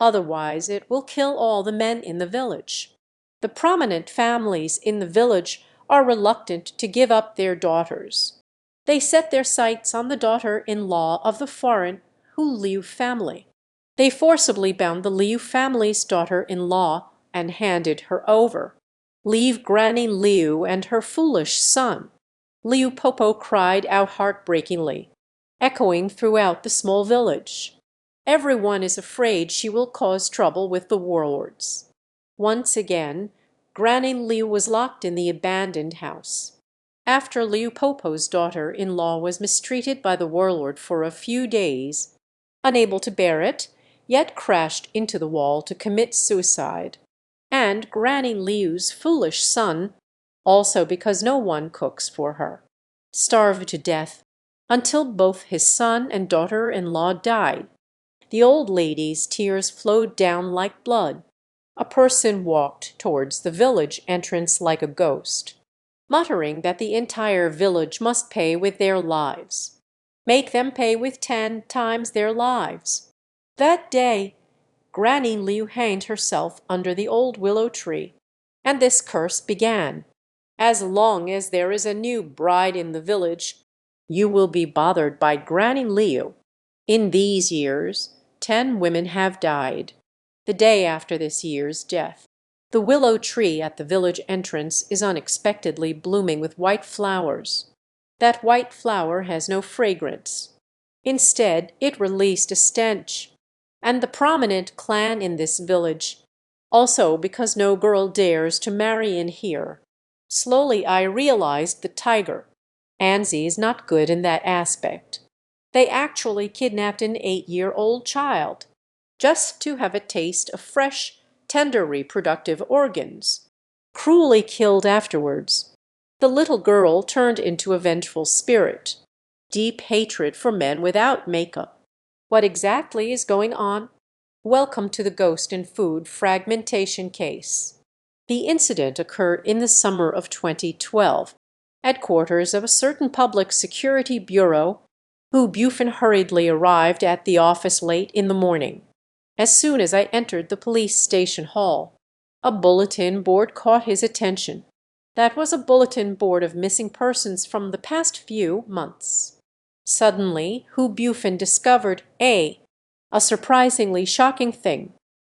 Otherwise it will kill all the men in the village. The prominent families in the village are reluctant to give up their daughters. They set their sights on the daughter-in-law of the foreign Hu Liu family. They forcibly bound the Liu family's daughter-in-law and handed her over. "Leave Granny Liu and her foolish son," Liu Popo cried out heartbreakingly, echoing throughout the small village. Everyone is afraid she will cause trouble with the warlords. Once again, Granny Liu was locked in the abandoned house. After Liu Popo's daughter-in-law was mistreated by the warlord for a few days, unable to bear it, yet crashed into the wall to commit suicide. And Granny Liu's foolish son, also because no one cooks for her, starved to death until both his son and daughter-in-law died. The old lady's tears flowed down like blood. A person walked towards the village entrance like a ghost, muttering that the entire village must pay with their lives. Make them pay with 10 times their lives. That day, Granny Liu hanged herself under the old willow tree, and this curse began. As long as there is a new bride in the village, you will be bothered by Granny Liu. In these years, 10 women have died. The day after this year's death, the willow tree at the village entrance is unexpectedly blooming with white flowers. That white flower has no fragrance. Instead, it released a stench. And the prominent clan in this village, also because no girl dares to marry in here. Slowly I realized the tiger. Anzi is not good in that aspect. They actually kidnapped an 8-year-old child, just to have a taste of fresh, tender reproductive organs. Cruelly killed afterwards. The little girl turned into a vengeful spirit. Deep hatred for men without makeup. What exactly is going on? Welcome to the Ghost and Food fragmentation case. The incident occurred in the summer of 2012, at quarters of a certain public security bureau, who Buffen hurriedly arrived at the office late in the morning. As soon as I entered the police station hall, a bulletin board caught his attention. That was a bulletin board of missing persons from the past few months. Suddenly, Hu Buffen discovered a surprisingly shocking thing.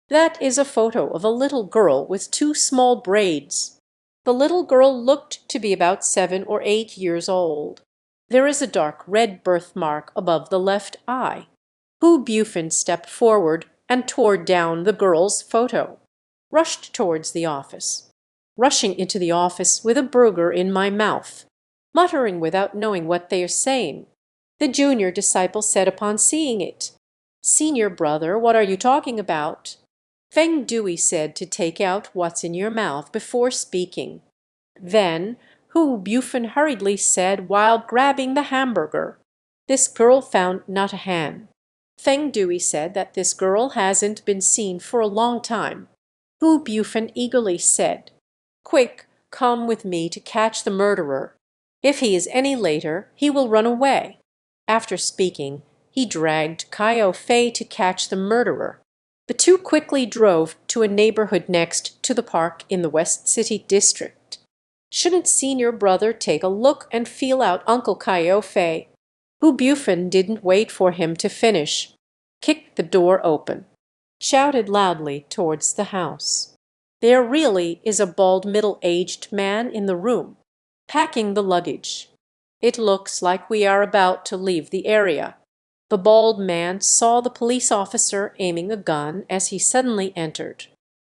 That is a photo of a little girl with 2 small braids. The little girl looked to be about 7 or 8 years old. There is a dark red birthmark above the left eye. Hu Buffen stepped forward and tore down the girl's photo. Rushed towards the office. Rushing into the office with a burger in my mouth. Muttering without knowing what they are saying. The junior disciple said upon seeing it, "Senior brother, what are you talking about?" Feng Dui said to take out what's in your mouth before speaking. Then Hu Buffen hurriedly said while grabbing the hamburger, "This girl found not a hand." Feng Dui said that this girl hasn't been seen for a long time. Hu Buffen eagerly said, "Quick, come with me to catch the murderer. If he is any later, he will run away." After speaking, he dragged Kaio Fei to catch the murderer. The two quickly drove to a neighborhood next to the park in the West City district. Shouldn't senior brother take a look and feel out Uncle Kaio Fei? Hu Buffen didn't wait for him to finish. Kicked the door open. Shouted loudly towards the house. There really is a bald middle-aged man in the room, packing the luggage. It looks like we are about to leave the area. The bald man saw the police officer aiming a gun as he suddenly entered,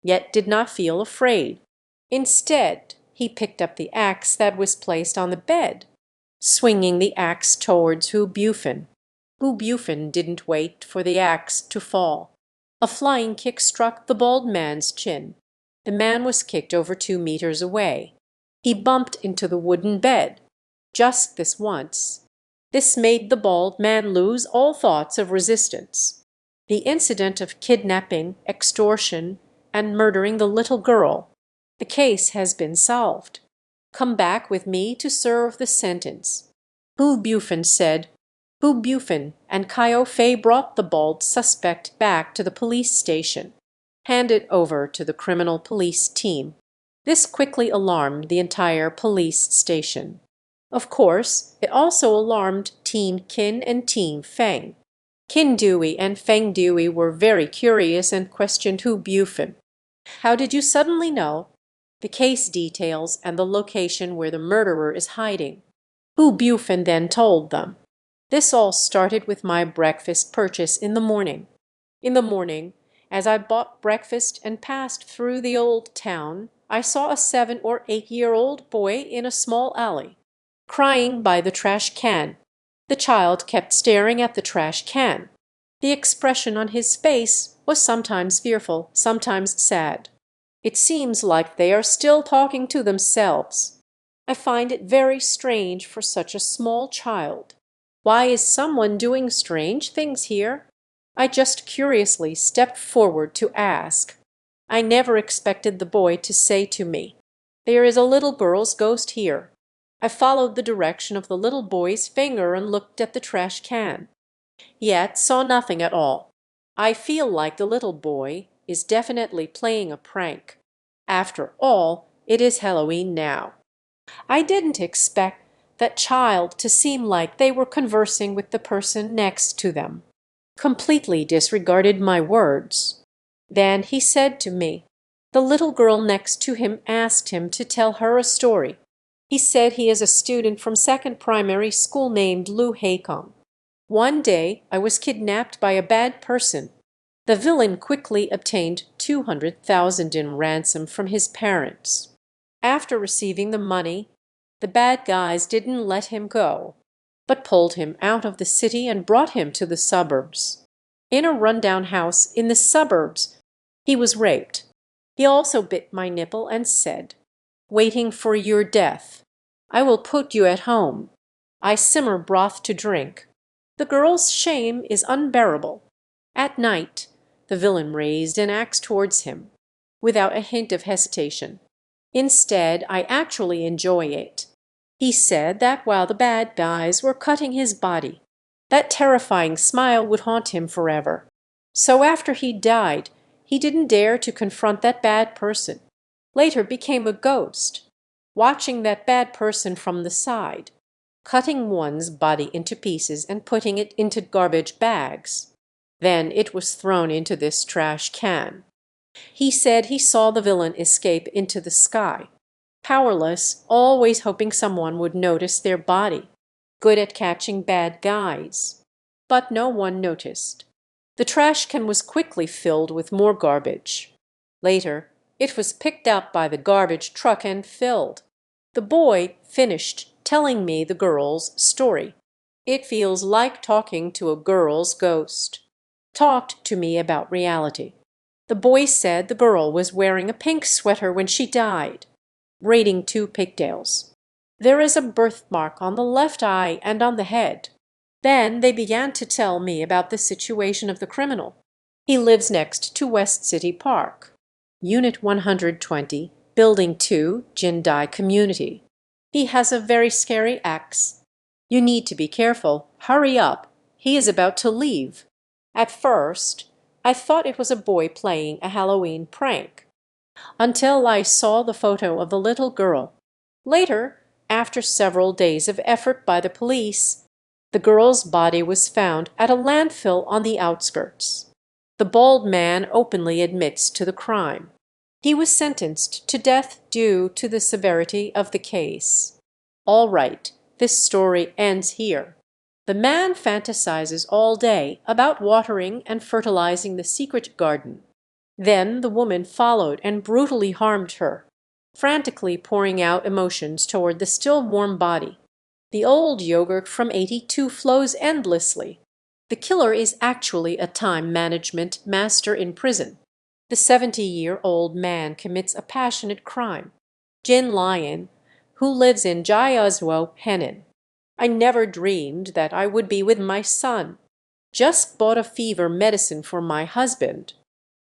yet did not feel afraid. Instead, he picked up the axe that was placed on the bed, swinging the axe towards Hu Buffen. Hu Buffen didn't wait for the axe to fall. A flying kick struck the bald man's chin. The man was kicked over 2 meters away. He bumped into the wooden bed. Just this once. This made the bald man lose all thoughts of resistance. The incident of kidnapping, extortion, and murdering the little girl. The case has been solved. Come back with me to serve the sentence. Hu Buffen said, Bu Bufin and Kyo Fei brought the bald suspect back to the police station, handed over to the criminal police team. This quickly alarmed the entire police station. Of course, it also alarmed Team Qin and Team Feng. Qin Dewey and Feng Dewey were very curious and questioned Hu Bufin. "How did you suddenly know the case details and the location where the murderer is hiding?" Hu Bufin then told them. "This all started with my breakfast purchase in the morning. In the morning, as I bought breakfast and passed through the old town, I saw a 7 or 8-year-old boy in a small alley, crying by the trash can. The child kept staring at the trash can. The expression on his face was sometimes fearful, sometimes sad. It seems like they are still talking to themselves. I find it very strange for such a small child. Why is someone doing strange things here? I just curiously stepped forward to ask. I never expected the boy to say to me, 'There is a little girl's ghost here.' I followed the direction of the little boy's finger and looked at the trash can, yet saw nothing at all. I feel like the little boy is definitely playing a prank. After all, it is Halloween now." I didn't expect that child to seem like they were conversing with the person next to them. Completely disregarded my words. Then he said to me, the little girl next to him asked him to tell her a story. He said he is a student from second primary school named Lu Heikong. "One day I was kidnapped by a bad person. The villain quickly obtained 200,000 in ransom from his parents. After receiving the money, the bad guys didn't let him go, but pulled him out of the city and brought him to the suburbs. In a rundown house in the suburbs, he was raped. He also bit my nipple and said, 'Waiting for your death. I will put you at home. I simmer broth to drink.' The girl's shame is unbearable. At night, the villain raised an axe towards him, without a hint of hesitation. Instead, I actually enjoy it. He said that while the bad guys were cutting his body, that terrifying smile would haunt him forever. So after he died, he didn't dare to confront that bad person. Later became a ghost, watching that bad person from the side, cutting one's body into pieces and putting it into garbage bags. Then it was thrown into this trash can. He said he saw the villain escape into the sky, powerless, always hoping someone would notice their body, good at catching bad guys. But no one noticed. The trash can was quickly filled with more garbage. Later, it was picked up by the garbage truck and filled. The boy finished telling me the girl's story. It feels like talking to a girl's ghost. Talked to me about reality. The boy said the girl was wearing a pink sweater when she died, braiding 2 pigtails. There is a birthmark on the left eye and on the head. Then they began to tell me about the situation of the criminal. He lives next to West City Park, Unit 120, Building 2, Jindai Community. He has a very scary axe. You need to be careful. Hurry up. He is about to leave. At first, I thought it was a boy playing a Halloween prank, until I saw the photo of the little girl. Later, after several days of effort by the police, the girl's body was found at a landfill on the outskirts. The bald man openly admits to the crime. He was sentenced to death due to the severity of the case. All right, this story ends here. The man fantasizes all day about watering and fertilizing the secret garden. Then the woman followed and brutally harmed her, frantically pouring out emotions toward the still warm body. The old yogurt from 82 flows endlessly. The killer is actually a time management master in prison. The 70-year-old man commits a passionate crime. Jin Lion, who lives in Jiazhuo, Henan. I never dreamed that I would be with my son. Just bought a fever medicine for my husband.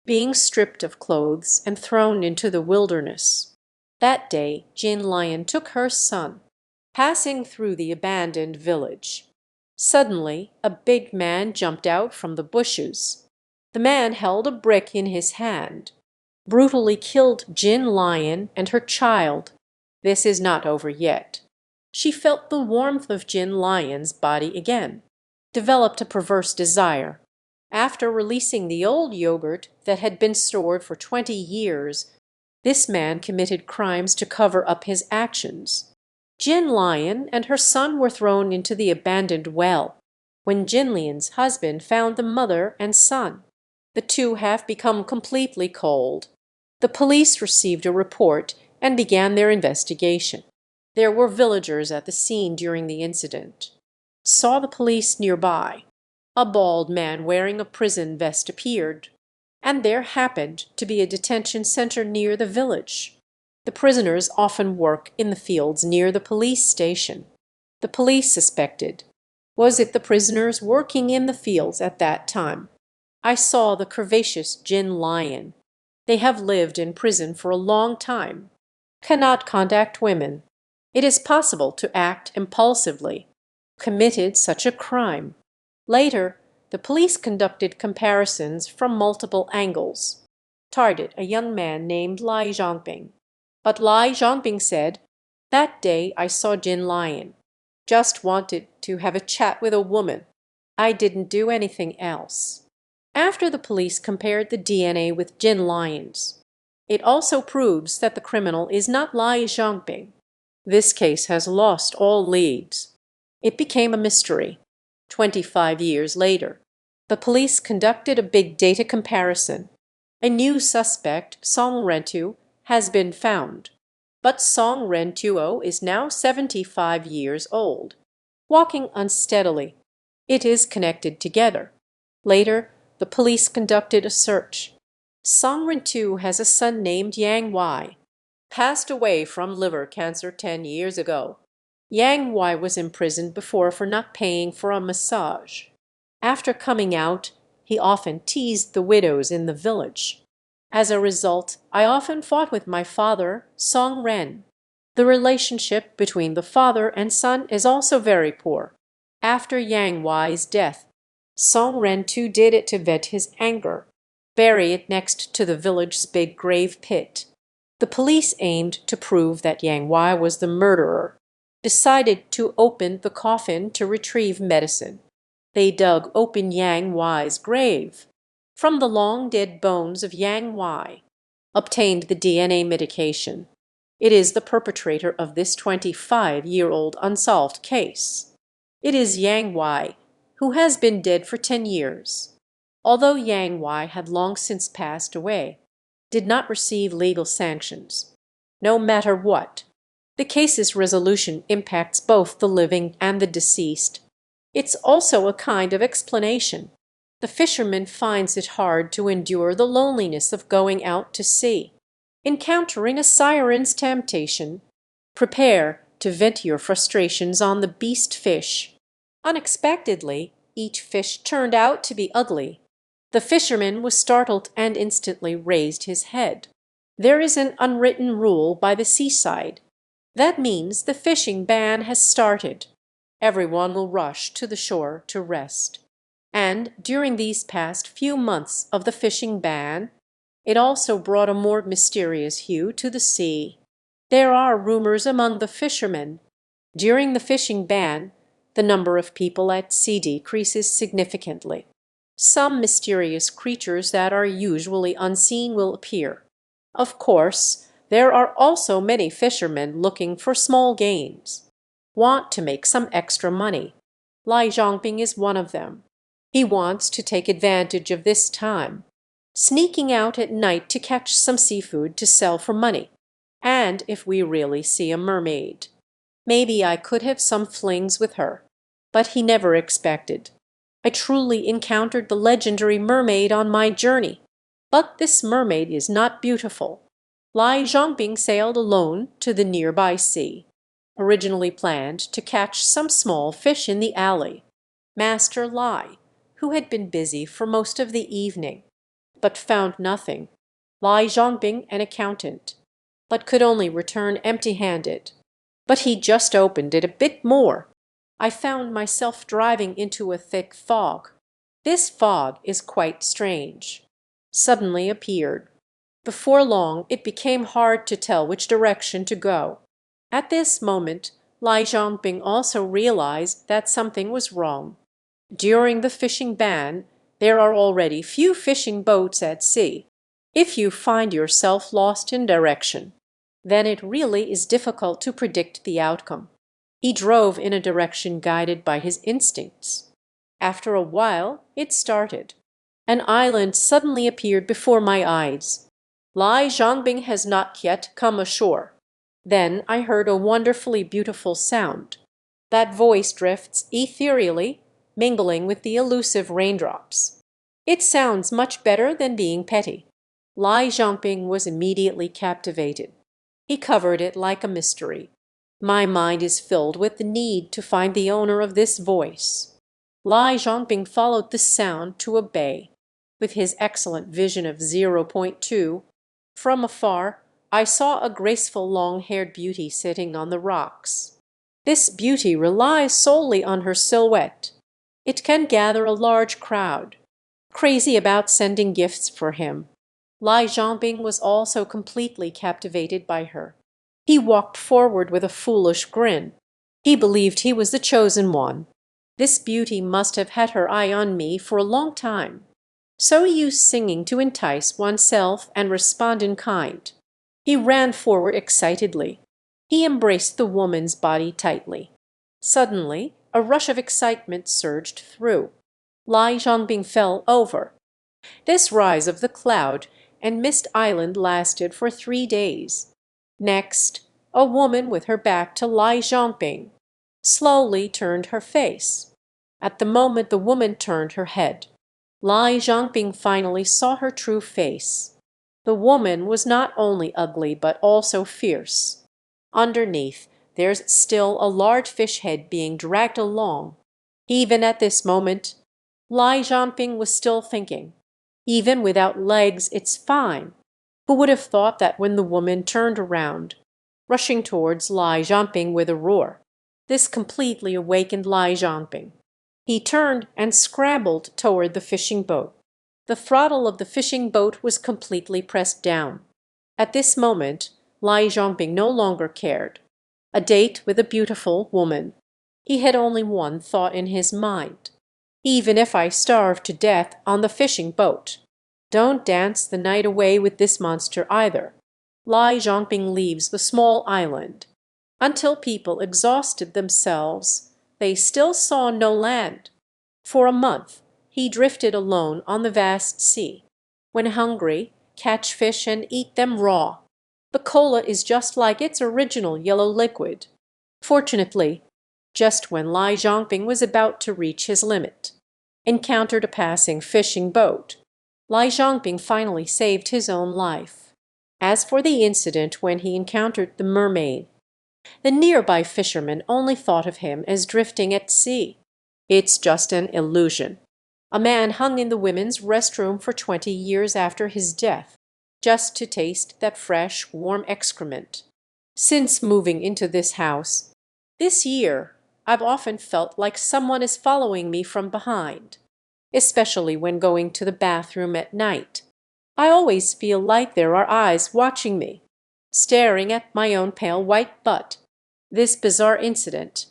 Being stripped of clothes and thrown into the wilderness. That day, Jin Lion took her son, passing through the abandoned village. Suddenly, a big man jumped out from the bushes. The man held a brick in his hand, brutally killed Jin Lion and her child. This is not over yet. She felt the warmth of Jin Lion's body again, developed a perverse desire. After releasing the old yogurt that had been stored for 20 years, this man committed crimes to cover up his actions. Jin Lion and her son were thrown into the abandoned well. When Jin Lian's husband found the mother and son, the two have become completely cold. The police received a report and began their investigation. There were villagers at the scene during the incident. Saw the police nearby. A bald man wearing a prison vest appeared, and there happened to be a detention center near the village. The prisoners often work in the fields near the police station. The police suspected. Was it the prisoners working in the fields at that time? I saw the curvaceous Jin Lion. They have lived in prison for a long time. Cannot contact women. It is possible to act impulsively. Committed such a crime. Later, the police conducted comparisons from multiple angles. Targeted a young man named Zongping. But Zongping said, "That day I saw Jin Lion. Just wanted to have a chat with a woman. I didn't do anything else." After the police compared the DNA with Jin Lion's, it also proves that the criminal is not Zongping. This case has lost all leads. It became a mystery. 25 years later, the police conducted a big data comparison. A new suspect, Song Rentuo, has been found. But Song Rentuo is now 75 years old, walking unsteadily. It is connected together. Later, the police conducted a search. Song Rentuo has a son named Yang Wai. Passed away from liver cancer 10 years ago. Yang Wai was imprisoned before for not paying for a massage. After coming out, he often teased the widows in the village. As a result, I often fought with my father, Song Ren. The relationship between the father and son is also very poor. After Yang Wai's death, Song Ren too did it to vent his anger. Bury it next to the village's big grave pit. The police aimed to prove that Yang Wai was the murderer. Decided to open the coffin to retrieve medicine. They dug open Yang Wai's grave. From the long dead bones of Yang Wai, obtained the DNA medication. It is the perpetrator of this 25-year-old unsolved case. It is Yang Wai, who has been dead for 10 years. Although Yang Wai had long since passed away, did not receive legal sanctions. No matter what, the case's resolution impacts both the living and the deceased. It's also a kind of explanation. The fisherman finds it hard to endure the loneliness of going out to sea. Encountering a siren's temptation, prepare to vent your frustrations on the beast fish. Unexpectedly, each fish turned out to be ugly. The fisherman was startled and instantly raised his head. There is an unwritten rule by the seaside. That means the fishing ban has started. Everyone will rush to the shore to rest. And during these past few months of the fishing ban, it also brought a more mysterious hue to the sea. There are rumors among the fishermen. During the fishing ban, the number of people at sea decreases significantly. Some mysterious creatures that are usually unseen will appear. Of course, there are also many fishermen looking for small gains. Want to make some extra money. Zongping is one of them. He wants to take advantage of this time, sneaking out at night to catch some seafood to sell for money. And if we really see a mermaid, maybe I could have some flings with her. But he never expected. I truly encountered the legendary mermaid on my journey. But this mermaid is not beautiful. Zongping sailed alone to the nearby sea, originally planned to catch some small fish in the alley. Master Lai, who had been busy for most of the evening, but found nothing. Zongping, an accountant, but could only return empty-handed. But he just opened it a bit more. I found myself driving into a thick fog. This fog is quite strange. Suddenly appeared. Before long it became hard to tell which direction to go. At this moment Lai Zhongping also realized that something was wrong. During the fishing ban, there are already few fishing boats at sea. If you find yourself lost in direction, then it really is difficult to predict the outcome. He drove in a direction guided by his instincts. After a while, it started. An island suddenly appeared before my eyes. Lai Zhongbing has not yet come ashore. Then I heard a wonderfully beautiful sound. That voice drifts ethereally, mingling with the elusive raindrops. It sounds much better than being petty. Lai Zhongbing was immediately captivated. He covered it like a mystery. My mind is filled with the need to find the owner of this voice. Lai Zhongbing followed the sound to a bay. With his excellent vision of zero point 0.2, from afar I saw a graceful long-haired beauty sitting on the rocks. This beauty relies solely on her silhouette. It can gather a large crowd, crazy about sending gifts for him. Lai Zhongbing was also completely captivated by her. He walked forward with a foolish grin. He believed he was the chosen one. This beauty must have had her eye on me for a long time. So he used singing to entice oneself and respond in kind. He ran forward excitedly. He embraced the woman's body tightly. Suddenly, a rush of excitement surged through. Lai Zhongbing fell over. This rise of the cloud and mist island lasted for 3 days. Next, a woman with her back to Lai Zhongbing slowly turned her face. At the moment the woman turned her head, Lai Zhongbing finally saw her true face. The woman was not only ugly but also fierce. Underneath, there's still a large fish head being dragged along. Even at this moment, Lai Zhongbing was still thinking, even without legs, it's fine. Who would have thought that when the woman turned around, rushing towards Lai Zhongbing with a roar? This completely awakened Lai Zhongbing. He turned and scrambled toward the fishing boat. The throttle of the fishing boat was completely pressed down. At this moment, Lai Zhongbing no longer cared. A date with a beautiful woman. He had only one thought in his mind. Even if I starve to death on the fishing boat, don't dance the night away with this monster either. Lai Zhongbing leaves the small island. Until people exhausted themselves, they still saw no land. For a month, he drifted alone on the vast sea. When hungry, catch fish and eat them raw. The cola is just like its original yellow liquid. Fortunately, just when Lai Zhongbing was about to reach his limit, encountered a passing fishing boat. Lai Zhongbing finally saved his own life. As for the incident when he encountered the mermaid, the nearby fishermen only thought of him as drifting at sea. It's just an illusion. A man hung in the women's restroom for 20 years after his death, just to taste that fresh, warm excrement. Since moving into this house, this year, I've often felt like someone is following me from behind, especially when going to the bathroom at night. I always feel like there are eyes watching me, staring at my own pale white butt. This bizarre incident.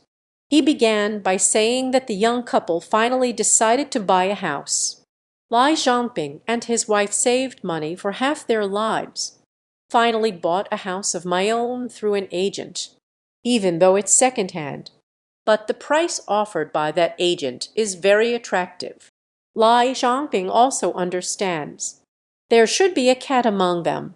He began by saying that the young couple finally decided to buy a house. Lai Zhongbing and his wife saved money for half their lives, finally bought a house of my own through an agent, even though it's second-hand. But the price offered by that agent is very attractive. Lai Zhongbing also understands. There should be a cat among them.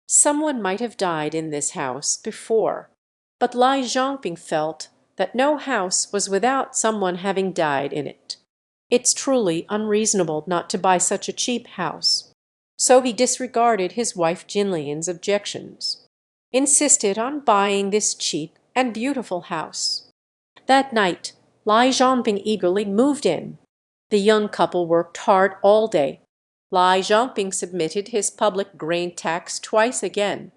Someone might have died in this house before, but Lai Zhongbing felt that no house was without someone having died in it. It's truly unreasonable not to buy such a cheap house. So he disregarded his wife Jinlian's objections, insisted on buying this cheap and beautiful house. That night, Lai Zhongbing eagerly moved in. The young couple worked hard all day. Lai Zhongbing submitted his public grain tax twice again,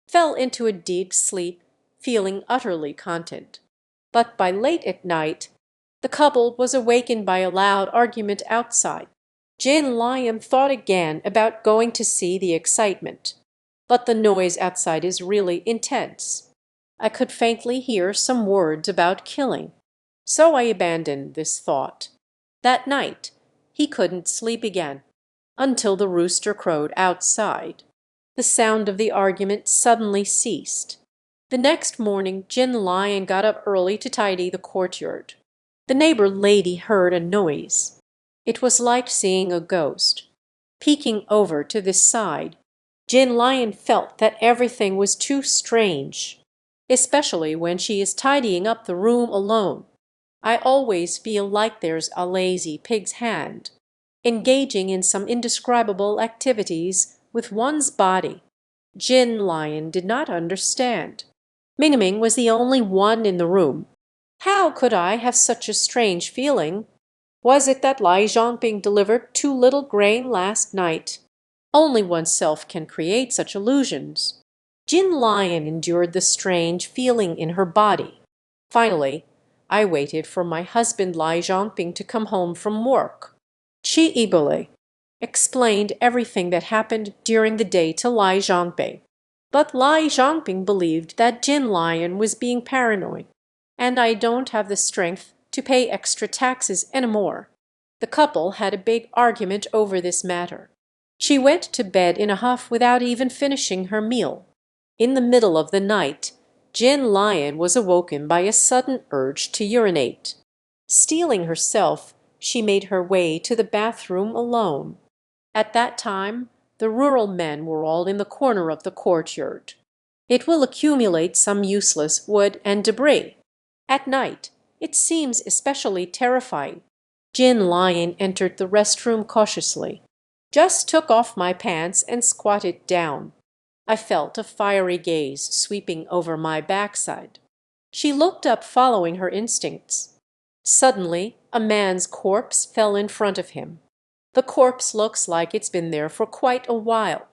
fell into a deep sleep, feeling utterly content. But by late at night, The couple was awakened by a loud argument outside. Jin Lion thought again about going to see the excitement, but the noise outside is really intense. I could faintly hear some words about killing, so I abandoned this thought. That night he couldn't sleep again until the rooster crowed outside. The sound of the argument suddenly ceased. The next morning Jin Lion got up early to tidy the courtyard. The neighbor lady heard a noise. It was like seeing a ghost. Peeking over to this side, Jin Lion felt that everything was too strange, especially when she is tidying up the room alone. I always feel like there's a lazy pig's hand, engaging in some indescribable activities with one's body. Jin Lion did not understand. Mingming was the only one in the room. How could I have such a strange feeling? Was it that Zongping delivered too little grain last night? Only oneself can create such illusions. Jin Lion endured the strange feeling in her body. Finally, I waited for my husband Zongping to come home from work. Chi Ibole explained everything that happened during the day to Zongping. But Zongping believed that Jin Lion was being paranoid, and I don't have the strength to pay extra taxes anymore. The couple had a big argument over this matter. She went to bed in a huff without even finishing her meal. In the middle of the night, Jin Lion was awoken by a sudden urge to urinate. Steeling herself, she made her way to the bathroom alone. At that time, the rural men were all in the corner of the courtyard. It will accumulate some useless wood and debris. At night, it seems especially terrifying. Jin Lion entered the restroom cautiously. Just took off my pants and squatted down. I felt a fiery gaze sweeping over my backside. She looked up following her instincts. Suddenly, a man's corpse fell in front of him. The corpse looks like it's been there for quite a while.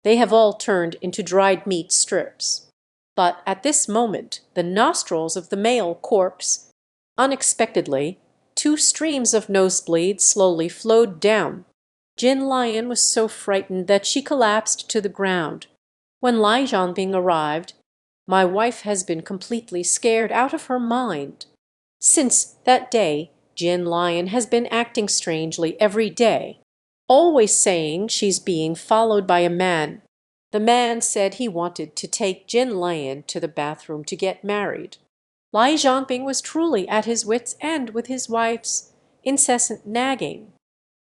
They have all turned into dried meat strips. But at this moment, the nostrils of the male corpse, unexpectedly, two streams of nosebleed slowly flowed down. Jin Lion was so frightened that she collapsed to the ground. When Lai Zhanbing arrived, my wife has been completely scared out of her mind. Since that day, Jin Lion has been acting strangely every day, always saying she's being followed by a man. The man said he wanted to take Jin Lion to the bathroom to get married. Lai Zhangping was truly at his wits' end with his wife's incessant nagging.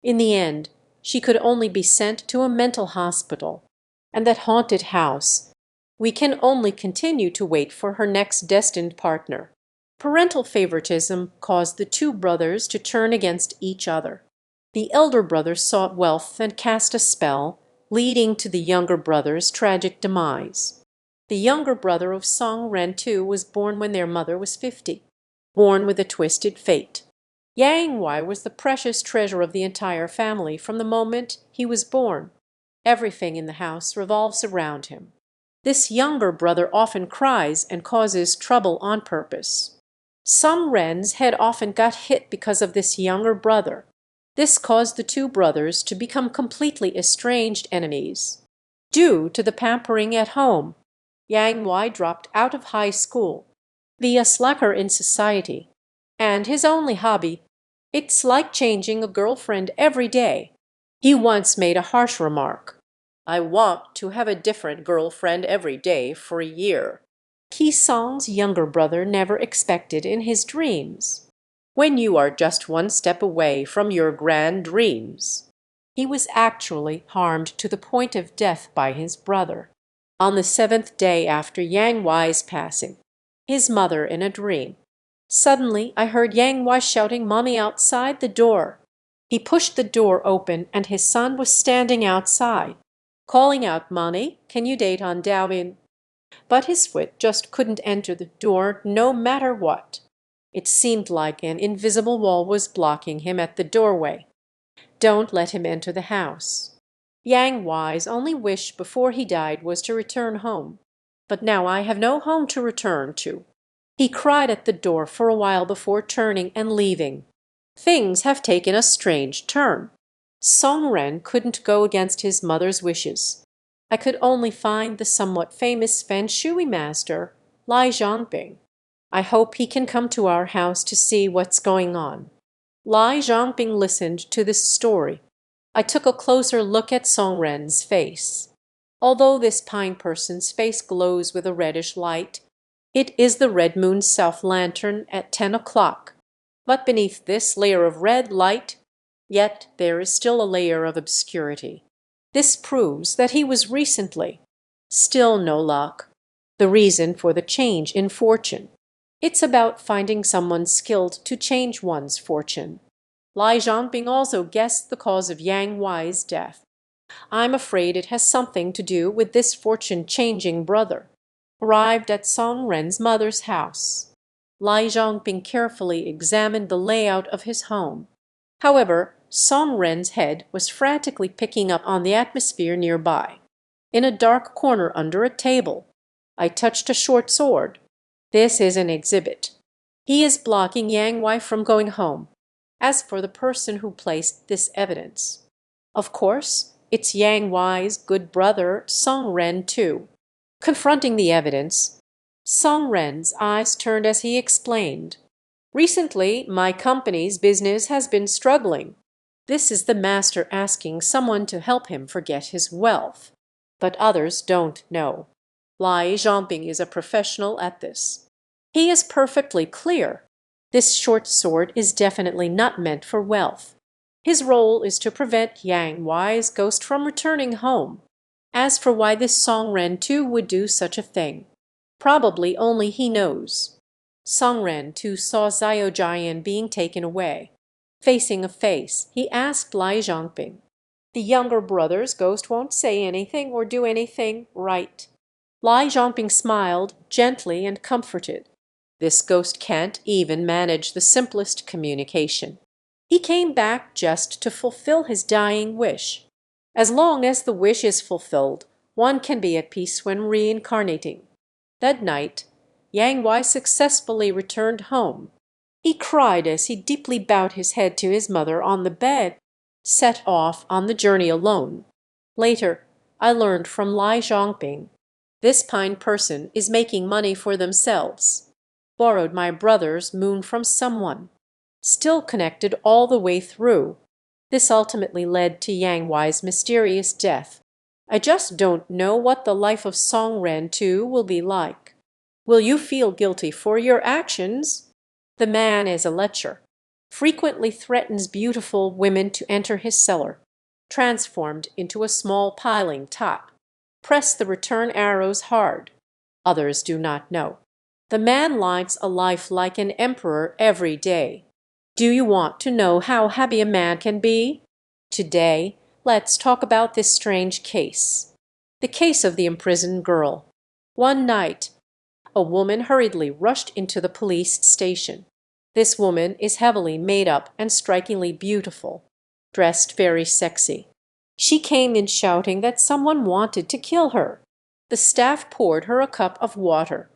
In the end, she could only be sent to a mental hospital, and that haunted house. We can only continue to wait for her next destined partner. Parental favoritism caused the two brothers to turn against each other. The elder brother sought wealth and cast a spell, leading to the younger brother's tragic demise. The younger brother of Song Ren too was born when their mother was 50, born with a twisted fate. Yang Wei was the precious treasure of the entire family from the moment he was born. Everything in the house revolves around him. This younger brother often cries and causes trouble on purpose. Song Ren's head often got hit because of this younger brother. This caused the two brothers to become completely estranged enemies. Due to the pampering at home, Yang Wei dropped out of high school, be a slacker in society, and his only hobby, it's like changing a girlfriend every day. He once made a harsh remark, "I want to have a different girlfriend every day for a year." Ki Song's younger brother never expected in his dreams. When you are just one step away from your grand dreams. He was actually harmed to the point of death by his brother. On the 7th day after Yang Wei's passing, his mother in a dream. Suddenly I heard Yang Wei shouting mommy outside the door. He pushed the door open and his son was standing outside, calling out, "Mommy, can you date on Daobin?" But his foot just couldn't enter the door no matter what. It seemed like an invisible wall was blocking him at the doorway. Don't let him enter the house. Yang Wei's only wish before he died was to return home. But now I have no home to return to. He cried at the door for a while before turning and leaving. Things have taken a strange turn. Song Ren couldn't go against his mother's wishes. I could only find the somewhat famous Feng Shui master, Lai Zongping. I hope he can come to our house to see what's going on. Lai Zongping listened to this story. I took a closer look at Song Ren's face. Although this pine person's face glows with a reddish light, it is the red moon self-lantern at 10 o'clock. But beneath this layer of red light, yet there is still a layer of obscurity. This proves that he was recently. Still no luck. The reason for the change in fortune. It's about finding someone skilled to change one's fortune. Lai Zhangping also guessed the cause of Yang Wei's death. I'm afraid it has something to do with this fortune-changing brother. Arrived at Song Ren's mother's house, Lai Zhangping carefully examined the layout of his home. However, Song Ren's head was frantically picking up on the atmosphere nearby. In a dark corner under a table, I touched a short sword. This is an exhibit. He is blocking Yang Wei from going home. As for the person who placed this evidence, of course, it's Yang Wei's good brother, Song Ren, too. Confronting the evidence, Song Ren's eyes turned as he explained. Recently, my company's business has been struggling. This is the master asking someone to help him forget his wealth. But others don't know. Lai Zhongping is a professional at this. He is perfectly clear. This short sword is definitely not meant for wealth. His role is to prevent Yang Wei's ghost from returning home. As for why this Song Ren too would do such a thing, probably only he knows. Song Ren too saw Xiao Jian being taken away. Facing a face, he asked Lai Zhongping. The younger brother's ghost won't say anything or do anything, right? Lai Zhongping smiled, gently and comforted. This ghost can't even manage the simplest communication. He came back just to fulfill his dying wish. As long as the wish is fulfilled, one can be at peace when reincarnating. That night, Yang Wei successfully returned home. He cried as he deeply bowed his head to his mother on the bed, set off on the journey alone. Later, I learned from Lai Zhongping. This pine person is making money for themselves. Borrowed my brother's moon from someone. Still connected all the way through. This ultimately led to Yang Wei's mysterious death. I just don't know what the life of Song Ren too will be like. Will you feel guilty for your actions? The man is a lecher. Frequently threatens beautiful women to enter his cellar. Transformed into a small piling top. Press the return arrows hard. Others do not know. The man lives a life like an emperor every day. Do you want to know how happy a man can be? Today, let's talk about this strange case. The case of the imprisoned girl. One night, a woman hurriedly rushed into the police station. This woman is heavily made up and strikingly beautiful, dressed very sexy. She came in shouting that someone wanted to kill her. The staff poured her a cup of water.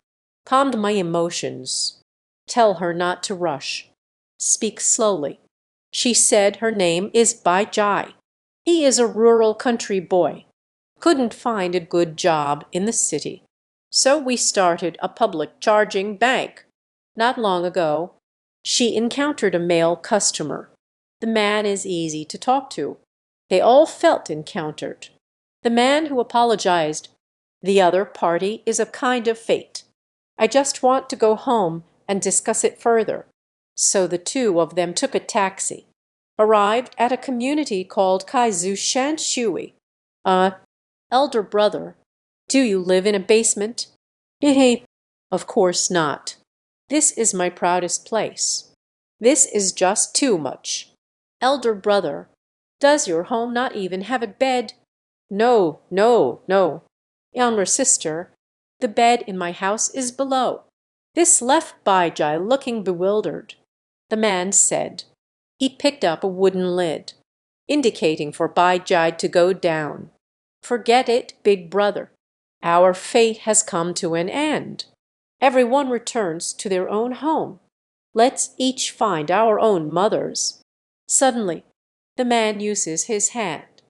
Calmed my emotions. Tell her not to rush. Speak slowly. She said her name is Bai Jai. He is a rural country boy. Couldn't find a good job in the city. So we started a public charging bank. Not long ago, she encountered a male customer. The man is easy to talk to. They all felt encountered. The man who apologized, the other party is a kind of fate. I just want to go home and discuss it further. So the two of them took a taxi. Arrived at a community called Kaizu Shan Shui. Elder brother, do you live in a basement? Hehe, of course not. This is my proudest place. This is just too much. Elder brother, does your home not even have a bed? No, no, no. Younger sister, the bed in my house is below. This left Baijai looking bewildered. The man said. He picked up a wooden lid, indicating for Baijai to go down. Forget it, big brother. Our fate has come to an end. Everyone returns to their own home. Let's each find our own mothers. Suddenly, the man uses his hand.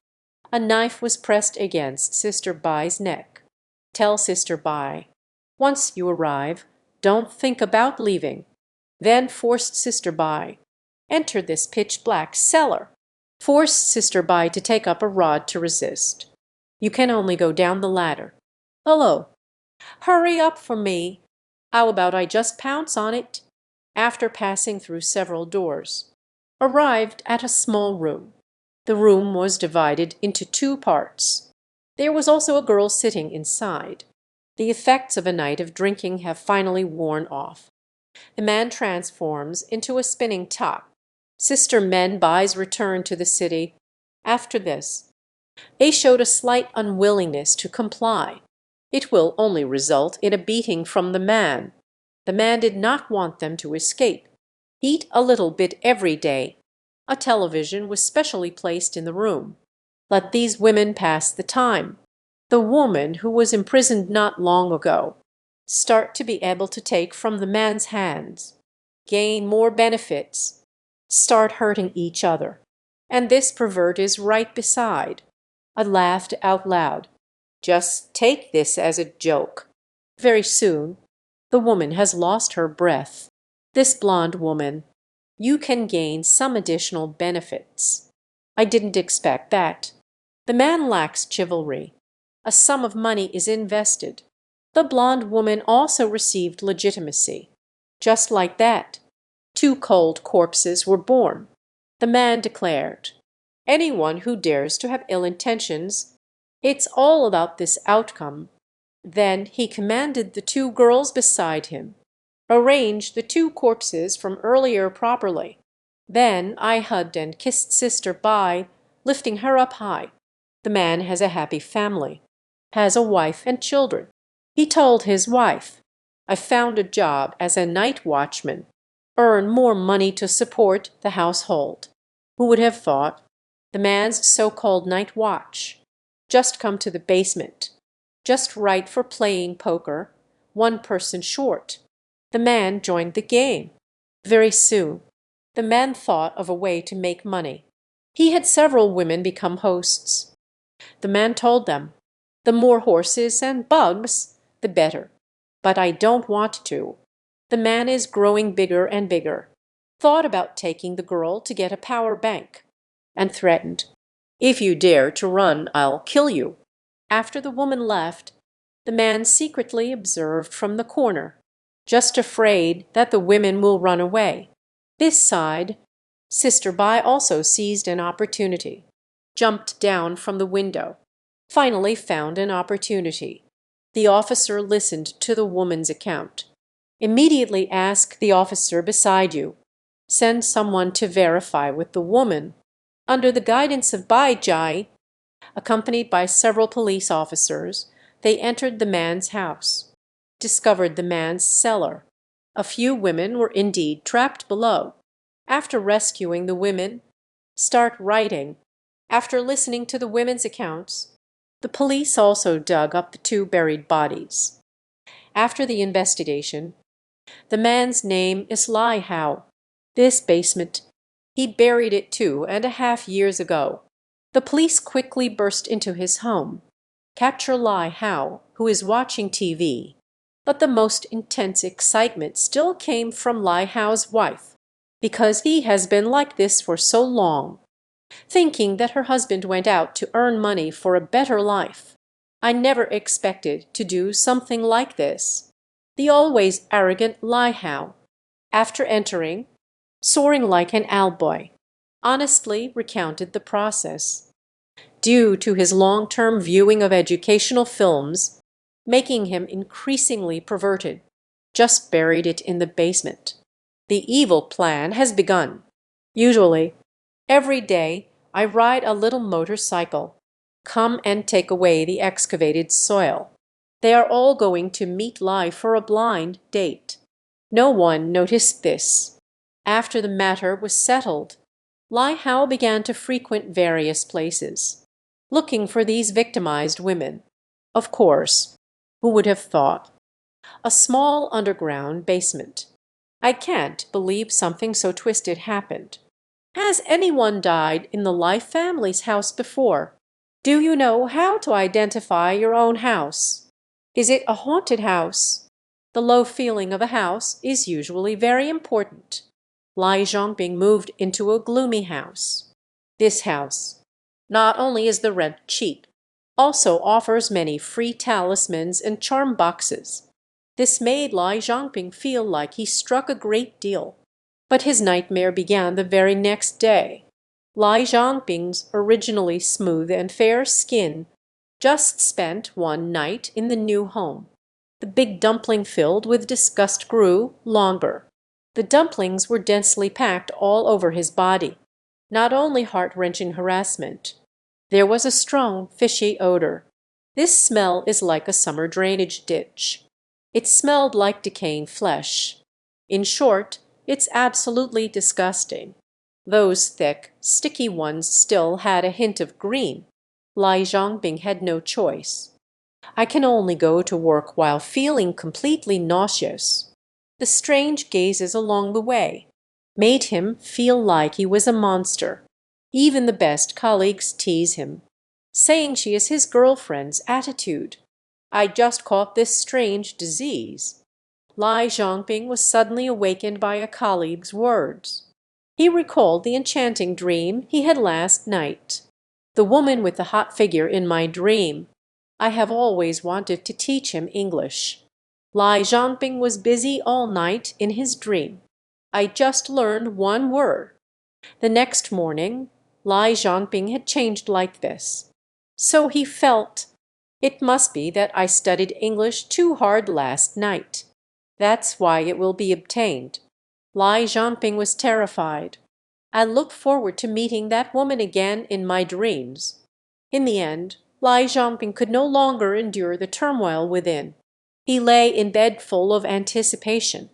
A knife was pressed against Sister Bai's neck. Tell Sister Bai, once you arrive, don't think about leaving. Then forced Sister Bai, enter this pitch-black cellar. Force Sister Bai to take up a rod to resist. You can only go down the ladder. Hello. Hurry up for me. How about I just pounce on it? After passing through several doors, arrived at a small room. The room was divided into two parts. There was also a girl sitting inside. The effects of a night of drinking have finally worn off. The man transforms into a spinning top. Sister Men Bai's return to the city. After this, they showed a slight unwillingness to comply. It will only result in a beating from the man. The man did not want them to escape. Eat a little bit every day. A television was specially placed in the room. Let these women pass the time. The woman who was imprisoned not long ago start to be able to take from the man's hands, gain more benefits, start hurting each other. And this pervert is right beside. I laughed out loud. Just take this as a joke. Very soon, the woman has lost her breath. This blonde woman, you can gain some additional benefits. I didn't expect that. The man lacks chivalry. A sum of money is invested. The blonde woman also received legitimacy. Just like that, two cold corpses were born. The man declared, anyone who dares to have ill intentions, it's all about this outcome. Then he commanded the two girls beside him, arrange the two corpses from earlier properly. Then I hugged and kissed Sister Bai, lifting her up high. The man has a happy family, has a wife and children. He told his wife, I found a job as a night watchman, earn more money to support the household. Who would have thought? The man's so-called night watch. Just come to the basement. Just right for playing poker, one person short. The man joined the game. Very soon, the man thought of a way to make money. He had several women become hosts. The man told them, the more horses and bugs, the better. But I don't want to. The man is growing bigger and bigger. Thought about taking the girl to get a power bank. And threatened, if you dare to run, I'll kill you. After the woman left, the man secretly observed from the corner, just afraid that the women will run away. This side, Sister Bai also seized an opportunity, jumped down from the window, finally found an opportunity. The officer listened to the woman's account. Immediately ask the officer beside you. Send someone to verify with the woman. Under the guidance of Bai Jai, accompanied by several police officers, they entered the man's house, discovered the man's cellar. A few women were indeed trapped below. After rescuing the women, start writing. After listening to the women's accounts, the police also dug up the two buried bodies. After the investigation, the man's name is Lai Hao. This basement, he buried it 2.5 years ago. The police quickly burst into his home, capture Lai Hao, who is watching TV. But the most intense excitement still came from Lai Hao's wife, because he has been like this for so long, thinking that her husband went out to earn money for a better life. I never expected to do something like this. The always arrogant Lai Hao, after entering, soaring like an owlboy, honestly recounted the process. Due to his long-term viewing of educational films, making him increasingly perverted, just buried it in the basement. The evil plan has begun. Usually, every day, I ride a little motorcycle, come and take away the excavated soil. They are all going to meet Lai for a blind date. No one noticed this. After the matter was settled, Lai Hao began to frequent various places, looking for these victimized women. Of course, who would have thought? A small underground basement. I can't believe something so twisted happened. Has anyone died in the Life family's house before? Do you know how to identify your own house? Is it a haunted house? The low feeling of a house is usually very important. Lai Zhongping moved into a gloomy house. This house, not only is the rent cheap, also offers many free talismans and charm boxes. This made Lai Zhongping feel like he struck a great deal. But his nightmare began the very next day. Lai Zhongping's originally smooth and fair skin just spent one night in the new home. The big dumpling filled with disgust grew longer. The dumplings were densely packed all over his body. Not only heart-wrenching harassment. There was a strong, fishy odor. This smell is like a summer drainage ditch. It smelled like decaying flesh. In short, it's absolutely disgusting. Those thick, sticky ones still had a hint of green. Lai Zhongping had no choice. I can only go to work while feeling completely nauseous. The strange gazes along the way made him feel like he was a monster. Even the best colleagues tease him, saying she is his girlfriend's attitude. I just caught this strange disease. Lai Zhongping was suddenly awakened by a colleague's words. He recalled the enchanting dream he had last night. The woman with the hot figure in my dream. I have always wanted to teach him English. Lai Zhongping was busy all night in his dream. I just learned one word. The next morning, Lai Zhongping had changed like this. So he felt, it must be that I studied English too hard last night. That's why it will be obtained. Lai Zhongping was terrified. I looked forward to meeting that woman again in my dreams. In the end, Lai Zhongping could no longer endure the turmoil within. He lay in bed full of anticipation,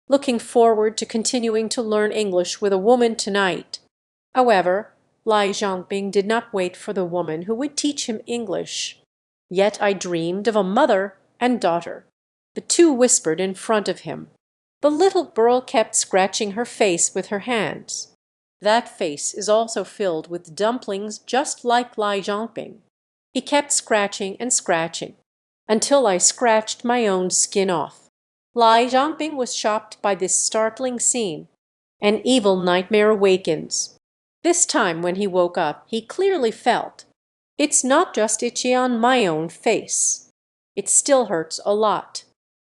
looking forward to continuing to learn English with a woman tonight. However, Lai Zhongping did not wait for the woman who would teach him English. Yet I dreamed of a mother and daughter. The two whispered in front of him. The little girl kept scratching her face with her hands. That face is also filled with dumplings just like Lai Zhongping. He kept scratching and scratching, until I scratched my own skin off. Lai Zhongping was shocked by this startling scene. An evil nightmare awakens. This time when he woke up, he clearly felt, it's not just itchy on my own face. It still hurts a lot.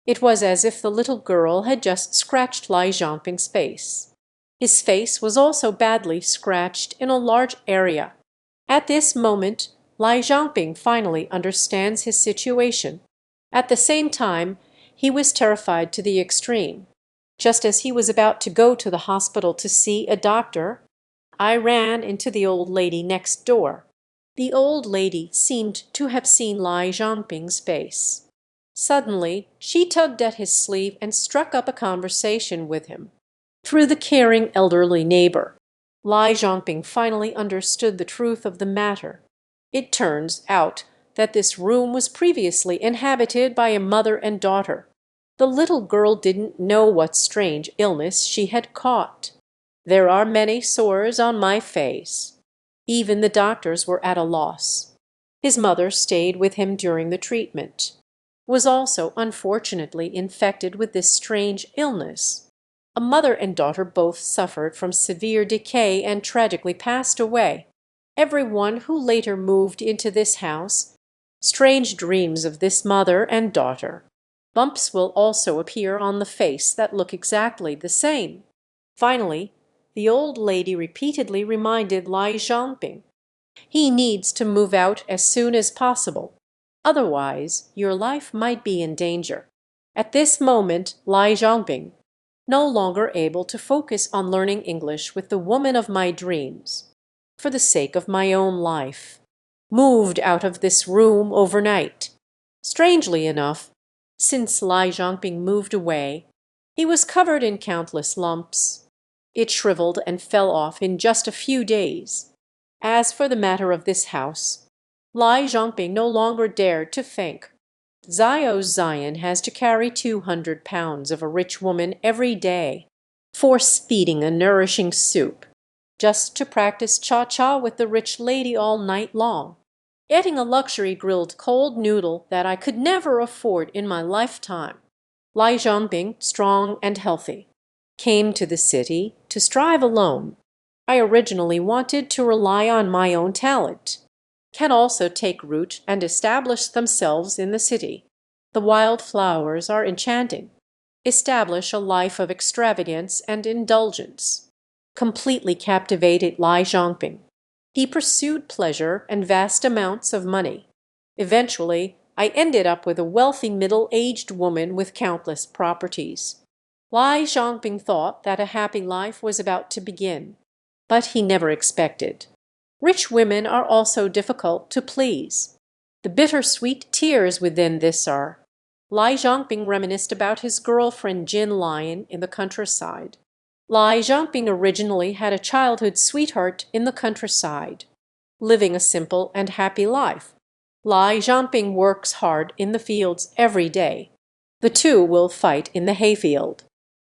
It was as if the little girl had just scratched Lai Zhongping's face. His face was also badly scratched in a large area. At this moment, Lai Zhongping finally understands his situation. At the same time, he was terrified to the extreme. Just as he was about to go to the hospital to see a doctor, I ran into the old lady next door. The old lady seemed to have seen Lai Zhongping's face. Suddenly, she tugged at his sleeve and struck up a conversation with him. Through the caring elderly neighbor, Lai Zhongping finally understood the truth of the matter. It turns out that this room was previously inhabited by a mother and daughter. The little girl didn't know what strange illness she had caught. There are many sores on my face. Even the doctors were at a loss. His mother stayed with him during the treatment. Was also unfortunately infected with this strange illness. A mother and daughter both suffered from severe decay and tragically passed away. Everyone who later moved into this house, strange dreams of this mother and daughter. Bumps will also appear on the face that look exactly the same. Finally, the old lady repeatedly reminded Lai Zhongping, he needs to move out as soon as possible. Otherwise, your life might be in danger. At this moment, Lai Zhongping, no longer able to focus on learning English with the woman of my dreams, for the sake of my own life, moved out of this room overnight. Strangely enough, since Lai Zhongping moved away, he was covered in countless lumps. It shriveled and fell off in just a few days. As for the matter of this house, Lai Zhongping no longer dared to think. Zio's Zion has to carry 200 pounds of a rich woman every day, force-feeding a nourishing soup, just to practice cha-cha with the rich lady all night long, eating a luxury grilled cold noodle that I could never afford in my lifetime. Lai Zongping, strong and healthy, came to the city to strive alone. I originally wanted to rely on my own talent. Can also take root and establish themselves in the city. The wild flowers are enchanting. Establish a life of extravagance and indulgence. Completely captivated Lai Zongping. He pursued pleasure and vast amounts of money. Eventually, I ended up with a wealthy middle-aged woman with countless properties. Lai Zongping thought that a happy life was about to begin, but he never expected. Rich women are also difficult to please. The bittersweet tears within this are. Lai Zongping reminisced about his girlfriend Jin Lion in the countryside. Lai Zongping originally had a childhood sweetheart in the countryside, living a simple and happy life. Lai Zongping works hard in the fields every day. The two will fight in the hayfield,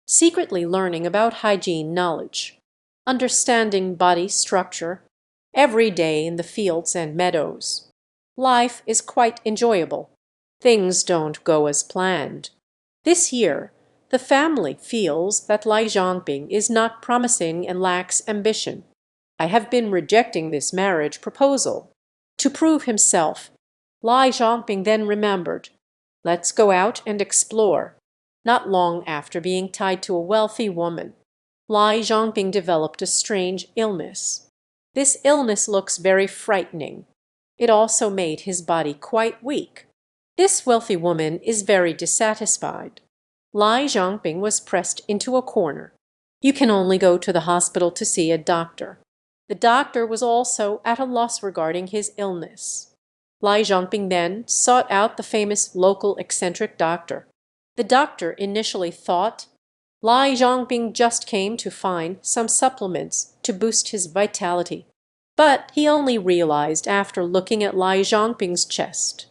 secretly learning about hygiene knowledge, understanding body structure, every day in the fields and meadows. Life is quite enjoyable. Things don't go as planned. This year, the family feels that Lai Zongping is not promising and lacks ambition. I have been rejecting this marriage proposal. To prove himself, Lai Zongping then remembered, let's go out and explore. Not long after being tied to a wealthy woman, Lai Zongping developed a strange illness. This illness looks very frightening. It also made his body quite weak. This wealthy woman is very dissatisfied. Lai Zongping was pressed into a corner. You can only go to the hospital to see a doctor. The doctor was also at a loss regarding his illness. Lai Zongping then sought out the famous local eccentric doctor. The doctor initially thought Lai Zongping just came to find some supplements to boost his vitality. But he only realized after looking at Lai Zongping's chest.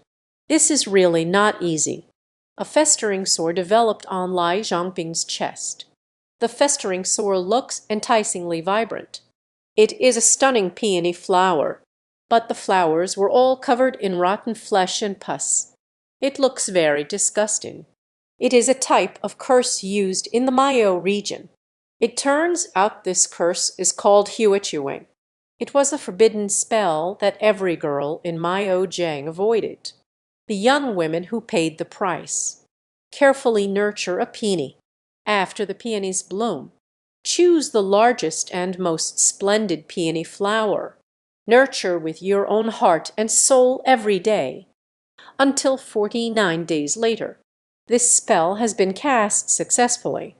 This is really not easy. A festering sore developed on Lai Zongping's chest. The festering sore looks enticingly vibrant. It is a stunning peony flower, but the flowers were all covered in rotten flesh and pus. It looks very disgusting. It is a type of curse used in the Mayo region. It turns out this curse is called huichuing. It was a forbidden spell that every girl in Mayo Jiang avoided. The young women who paid the price. Carefully nurture a peony. After the peonies bloom, choose the largest and most splendid peony flower. Nurture with your own heart and soul every day. Until 49 days later, this spell has been cast successfully,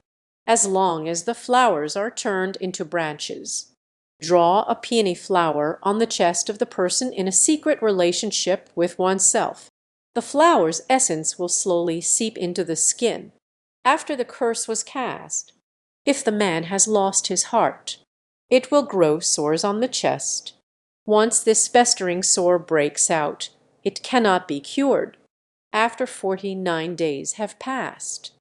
as long as the flowers are turned into branches. Draw a peony flower on the chest of the person in a secret relationship with oneself. The flower's essence will slowly seep into the skin. After the curse was cast, if the man has lost his heart, it will grow sores on the chest. Once this festering sore breaks out, it cannot be cured. After 49 days have passed,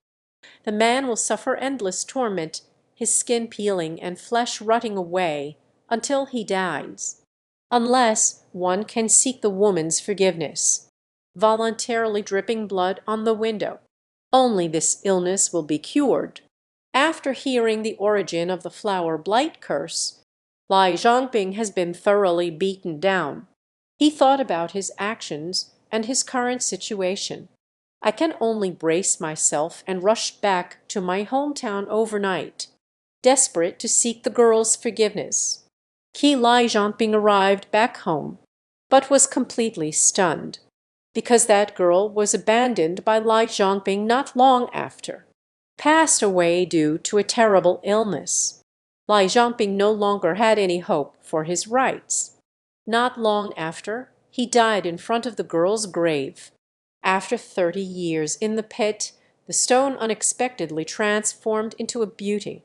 the man will suffer endless torment, his skin peeling and flesh rotting away until he dies, unless one can seek the woman's forgiveness, voluntarily dripping blood on the window. Only this illness will be cured. After hearing the origin of the flower blight curse, Lai Zongping has been thoroughly beaten down. He thought about his actions and his current situation. I can only brace myself and rush back to my hometown overnight, desperate to seek the girl's forgiveness. Lai Zongping arrived back home, but was completely stunned, because that girl was abandoned by Lai Zongping not long after, passed away due to a terrible illness. Lai Zongping no longer had any hope for his rights. Not long after, he died in front of the girl's grave. After 30 years in the pit, the stone unexpectedly transformed into a beauty.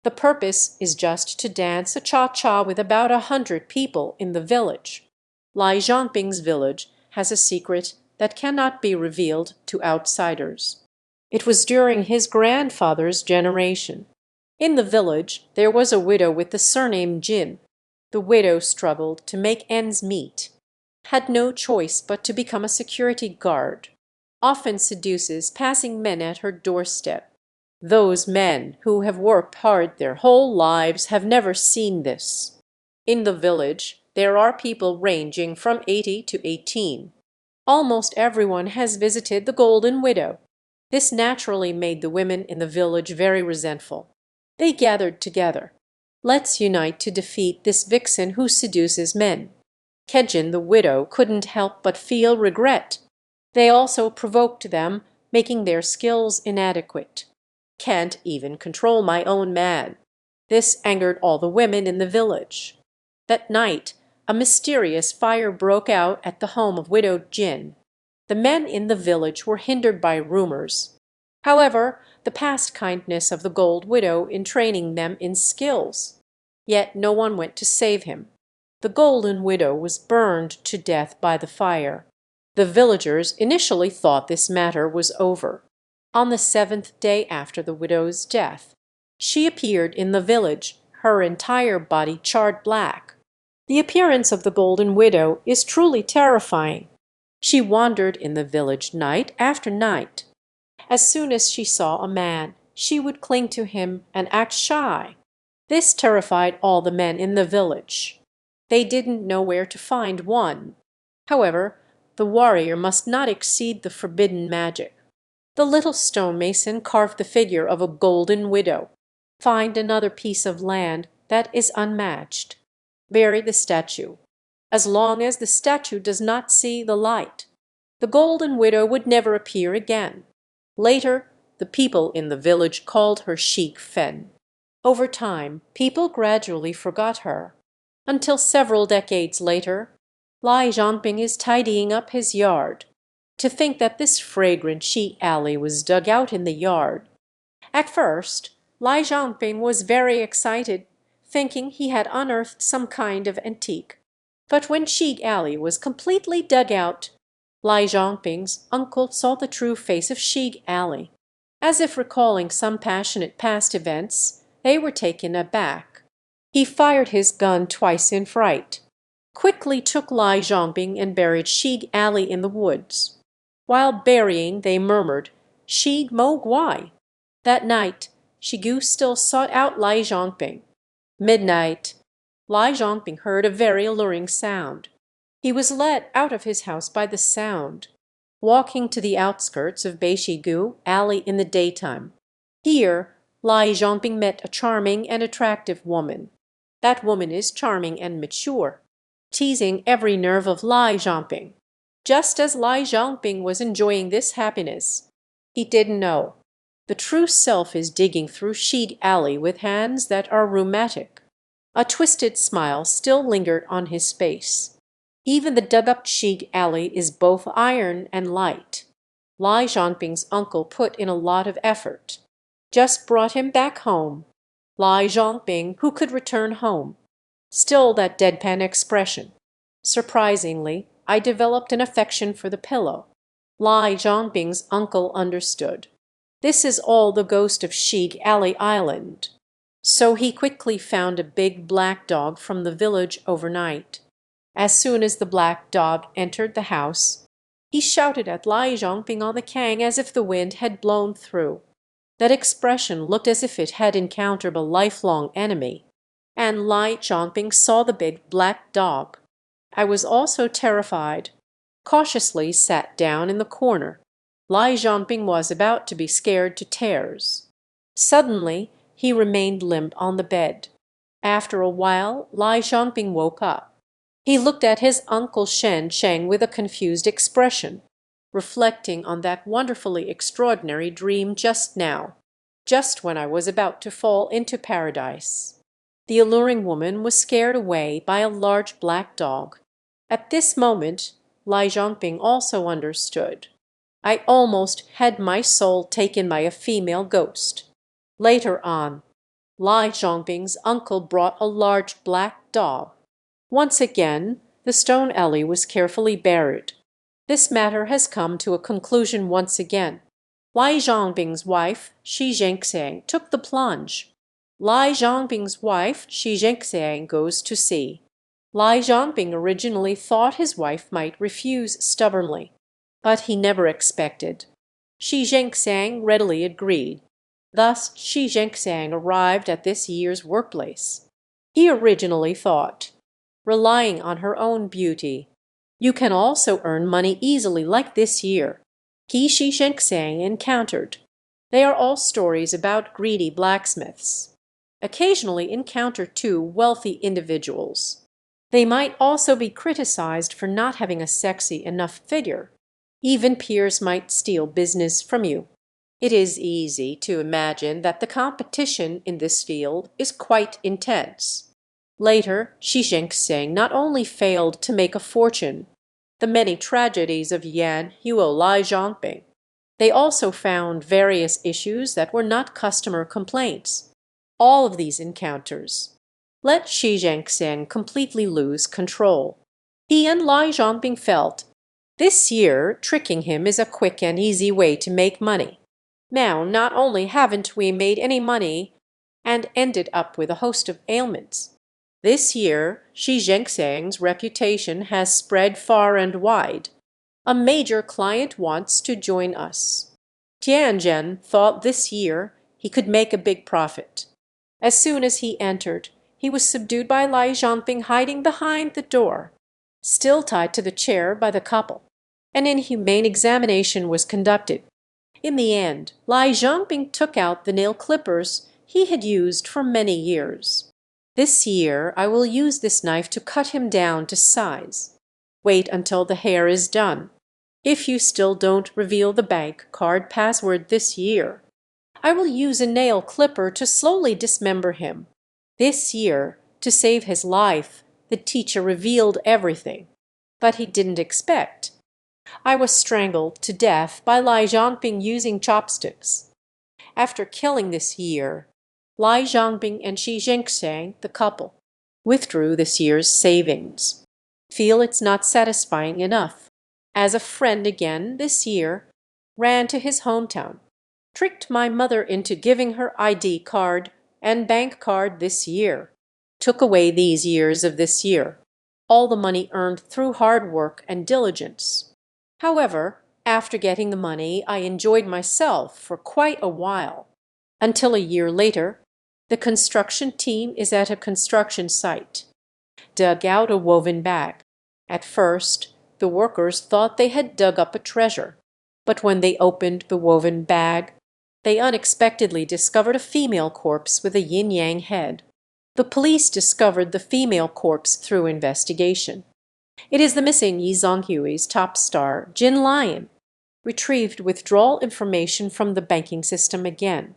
The purpose is just to dance a cha-cha with about 100 people in the village. Lai Zongping's village has a secret that cannot be revealed to outsiders. It was during his grandfather's generation. In the village there was a widow with the surname Jin. The widow struggled to make ends meet, had no choice but to become a security guard, often seduces passing men at her doorstep. Those men who have worked hard their whole lives have never seen this. In the village there are people ranging from 80 to 18. Almost everyone has visited the Golden Widow. This naturally made the women in the village very resentful. They gathered together. Let's unite to defeat this vixen who seduces men. Kejin the widow couldn't help but feel regret. They also provoked them, making their skills inadequate. Can't even control my own man. This angered all the women in the village. That night, a mysterious fire broke out at the home of Widow Jin. The men in the village were hindered by rumors. However, the past kindness of the Gold Widow in training them in skills. Yet no one went to save him. The Golden Widow was burned to death by the fire. The villagers initially thought this matter was over. On the 7th day after the widow's death, she appeared in the village, her entire body charred black. The appearance of the Golden Widow is truly terrifying. She wandered in the village night after night. As soon as she saw a man, she would cling to him and act shy. This terrified all the men in the village. They didn't know where to find one. However, the warrior must not exceed the forbidden magic. The little stonemason carved the figure of a Golden Widow. Find another piece of land that is unmatched. Bury the statue. As long as the statue does not see the light, the Golden Widow would never appear again. Later, the people in the village called her Sheik Fen. Over time, people gradually forgot her, until several decades later, Zongping is tidying up his yard. To think that this fragrant sheet alley was dug out in the yard. At first, Zongping was very excited, thinking he had unearthed some kind of antique. But when Sheik Alley was completely dug out, Zongping's uncle saw the true face of Sheik Alley. As if recalling some passionate past events, they were taken aback. He fired his gun twice in fright, quickly took Zongping and buried Sheik Alley in the woods. While burying, they murmured, "Sheik Mo Guai." That night, Shigu still sought out Zongping. Midnight, Zongping heard a very alluring sound. He was led out of his house by the sound, walking to the outskirts of Beishigu Alley in the daytime. Here, Zongping met a charming and attractive woman. That woman is charming and mature, teasing every nerve of Zongping. Just as Zongping was enjoying this happiness, he didn't know. The true self is digging through Sheik Alley with hands that are rheumatic. A twisted smile still lingered on his face. Even the dug-up Sheik Alley is both iron and light. Zongping's uncle put in a lot of effort. Just brought him back home. Zongping, who could return home. Still that deadpan expression. Surprisingly, I developed an affection for the pillow. Zongping's uncle understood. This is all the ghost of Sheik Alley Island. So he quickly found a big black dog from the village overnight. As soon as the black dog entered the house, he shouted at Zongping on the kang as if the wind had blown through. That expression looked as if it had encountered a lifelong enemy. And Zongping saw the big black dog. I was also terrified. Cautiously sat down in the corner. Zongping was about to be scared to tears. Suddenly, he remained limp on the bed. After a while, Zongping woke up. He looked at his uncle Shen Sheng with a confused expression, reflecting on that wonderfully extraordinary dream just now, just when I was about to fall into paradise. The alluring woman was scared away by a large black dog. At this moment, Zongping also understood. I almost had my soul taken by a female ghost. Later on, Zongping's uncle brought a large black dog. Once again, the stone alley was carefully buried. This matter has come to a conclusion once again. Lai Zhongbing's wife, Shi Zhengxiang, took the plunge. Lai Zhongbing's wife, Shi Zhengxiang, goes to sea. Lai Zhongbing originally thought his wife might refuse stubbornly, but he never expected. Shi Zhengxiang readily agreed. Thus Shi Zhengxiang arrived at this year's workplace. He originally thought, relying on her own beauty, you can also earn money easily like this year. He Shi Zhengxiang encountered. They are all stories about greedy blacksmiths. Occasionally encounter two wealthy individuals. They might also be criticized for not having a sexy enough figure. Even peers might steal business from you. It is easy to imagine that the competition in this field is quite intense. Later, Shi Zhengxiang not only failed to make a fortune, the many tragedies of Yan Huo Lai Zhongbing, they also found various issues that were not customer complaints. All of these encounters let Shi Zhengxiang completely lose control. He and Lai Zhongbing felt, this year tricking him is a quick and easy way to make money. Now, not only haven't we made any money and ended up with a host of ailments, this year Shi Zhengxiang's reputation has spread far and wide. A major client wants to join us. Tianjin thought this year he could make a big profit. As soon as he entered, he was subdued by Lai Zhongbing hiding behind the door, still tied to the chair by the couple. An inhumane examination was conducted. In the end, Lai Zhongbing took out the nail clippers he had used for many years. This year I will use this knife to cut him down to size. Wait until the hair is done. If you still don't reveal the bank card password this year, I will use a nail clipper to slowly dismember him. This year, to save his life, the teacher revealed everything. But he didn't expect. I was strangled to death by Lai Zhongbing using chopsticks. After killing this year, Lai Zhongbing and Shi Zhengxiang, the couple, withdrew this year's savings. Feel it's not satisfying enough. As a friend again this year, ran to his hometown, tricked my mother into giving her ID card and bank card this year, took away these years of this year, all the money earned through hard work and diligence. However, after getting the money, I enjoyed myself for quite a while, until a year later, the construction team is at a construction site, dug out a woven bag. At first, the workers thought they had dug up a treasure, but when they opened the woven bag, they unexpectedly discovered a female corpse with a yin-yang head. The police discovered the female corpse through investigation. It is the missing Yi Zhonghui's top star, Jin Lion, retrieved withdrawal information from the banking system again,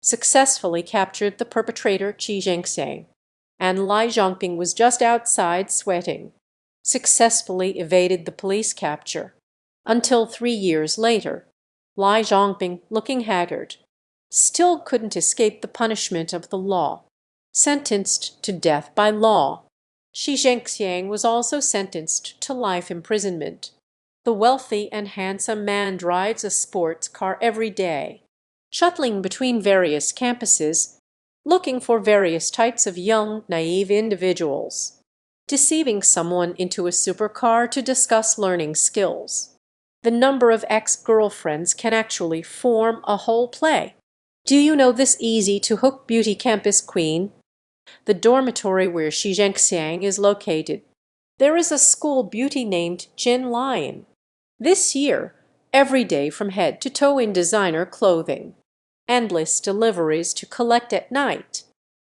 successfully captured the perpetrator Shi Zhengxiang, and Lai Zhongbing was just outside sweating, successfully evaded the police capture, until 3 years later, Lai Zhongbing, looking haggard, still couldn't escape the punishment of the law, sentenced to death by law. Shi Zhengxiang was also sentenced to life imprisonment. The wealthy and handsome man drives a sports car every day, shuttling between various campuses, looking for various types of young, naive individuals, deceiving someone into a supercar to discuss learning skills. The number of ex-girlfriends can actually form a whole play. Do you know this easy-to-hook beauty campus queen? The dormitory where Shi Zhengxiang is located. There is a school beauty named Jin Lion. This year, every day from head to toe in designer clothing, endless deliveries to collect at night,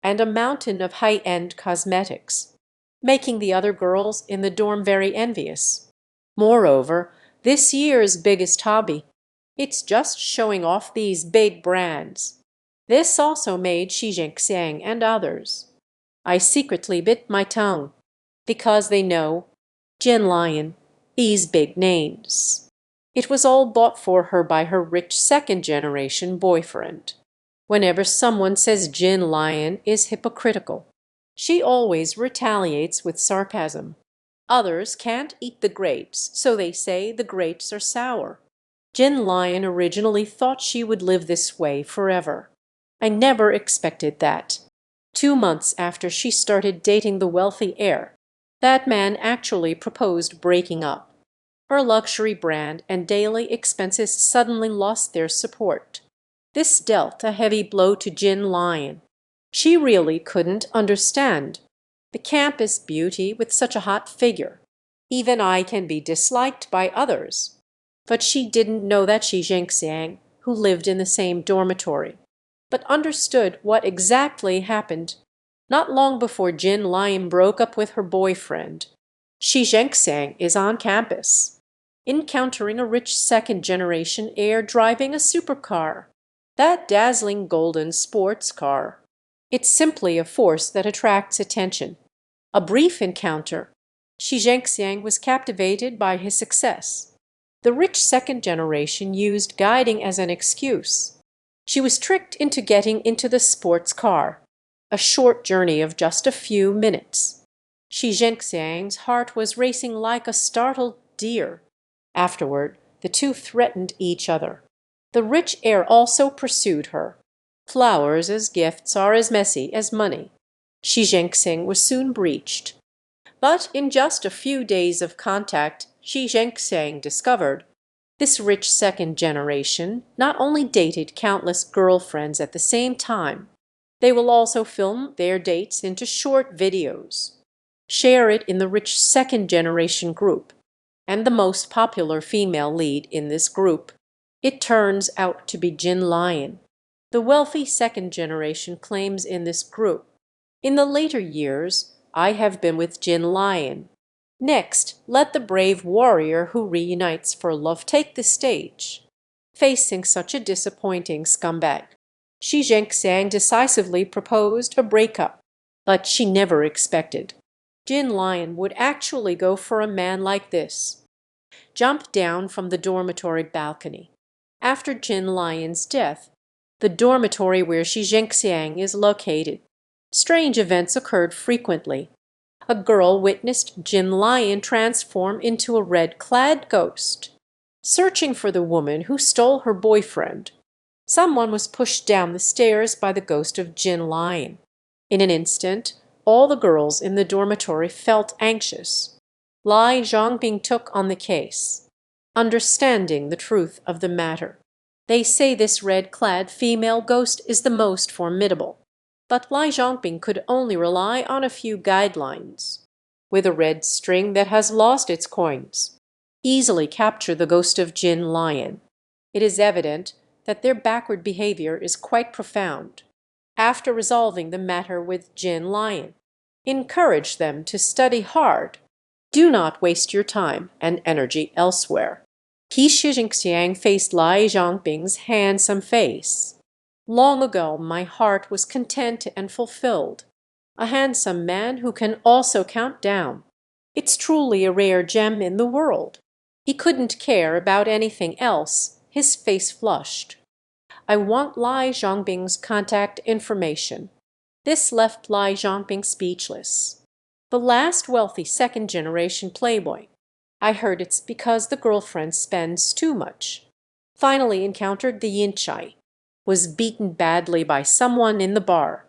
and a mountain of high-end cosmetics, making the other girls in the dorm very envious. Moreover, this year's biggest hobby, it's just showing off these big brands. This also made Shi Zhengxiang and others. I secretly bit my tongue, because they know, Jin Lion, these big names. It was all bought for her by her rich second-generation boyfriend. Whenever someone says Jin Lion is hypocritical, she always retaliates with sarcasm. Others can't eat the grapes, so they say the grapes are sour. Jin Lion originally thought she would live this way forever. I never expected that. 2 months after she started dating the wealthy heir, that man actually proposed breaking up. Her luxury brand and daily expenses suddenly lost their support. This dealt a heavy blow to Jin Lion. She really couldn't understand. The campus beauty with such a hot figure. Even I can be disliked by others. But she didn't know that Shi Zhengxiang, who lived in the same dormitory, but understood what exactly happened. Not long before Jin Lion broke up with her boyfriend, Shi Zhengxiang is on campus, encountering a rich second-generation heir driving a supercar. That dazzling golden sports car. It's simply a force that attracts attention. A brief encounter. Shi Zhengxiang was captivated by his success. The rich second generation used guiding as an excuse. She was tricked into getting into the sports car. A short journey of just a few minutes. Shi Zhengxiang's heart was racing like a startled deer. Afterward, the two threatened each other. The rich heir also pursued her. Flowers as gifts are as messy as money. Shi Zhengxiang was soon breached. But in just a few days of contact, Shi Zhengxiang discovered this rich second generation not only dated countless girlfriends at the same time, they will also film their dates into short videos, share it in the rich second generation group, and the most popular female lead in this group, it turns out to be Jin Lion. The wealthy second generation claims in this group, "In the later years, I have been with Jin Lion. Next, let the brave warrior who reunites for love take the stage." Facing such a disappointing scumbag, Shi Zhengxiang decisively proposed a breakup, but she never expected Jin Lion would actually go for a man like this. Jump down from the dormitory balcony. After Jin Lion's death, the dormitory where Shi Zhengxiang is located, strange events occurred frequently. A girl witnessed Jin Lion transform into a red-clad ghost. Searching for the woman who stole her boyfriend, someone was pushed down the stairs by the ghost of Jin Lion. In an instant, all the girls in the dormitory felt anxious. Zongping took on the case, understanding the truth of the matter. They say this red-clad female ghost is the most formidable. But Zongping could only rely on a few guidelines. With a red string that has lost its coins, easily capture the ghost of Jin Lion. It is evident that their backward behavior is quite profound. After resolving the matter with Jin Lion, encourage them to study hard. Do not waste your time and energy elsewhere. Shi Zhengxiang faced Zongping's handsome face. Long ago my heart was content and fulfilled. A handsome man who can also count down. It's truly a rare gem in the world. He couldn't care about anything else. His face flushed. I want Zongping's contact information. This left Zongping speechless. The last wealthy second-generation playboy. I heard it's because the girlfriend spends too much. Finally encountered the Yinchai. Was beaten badly by someone in the bar.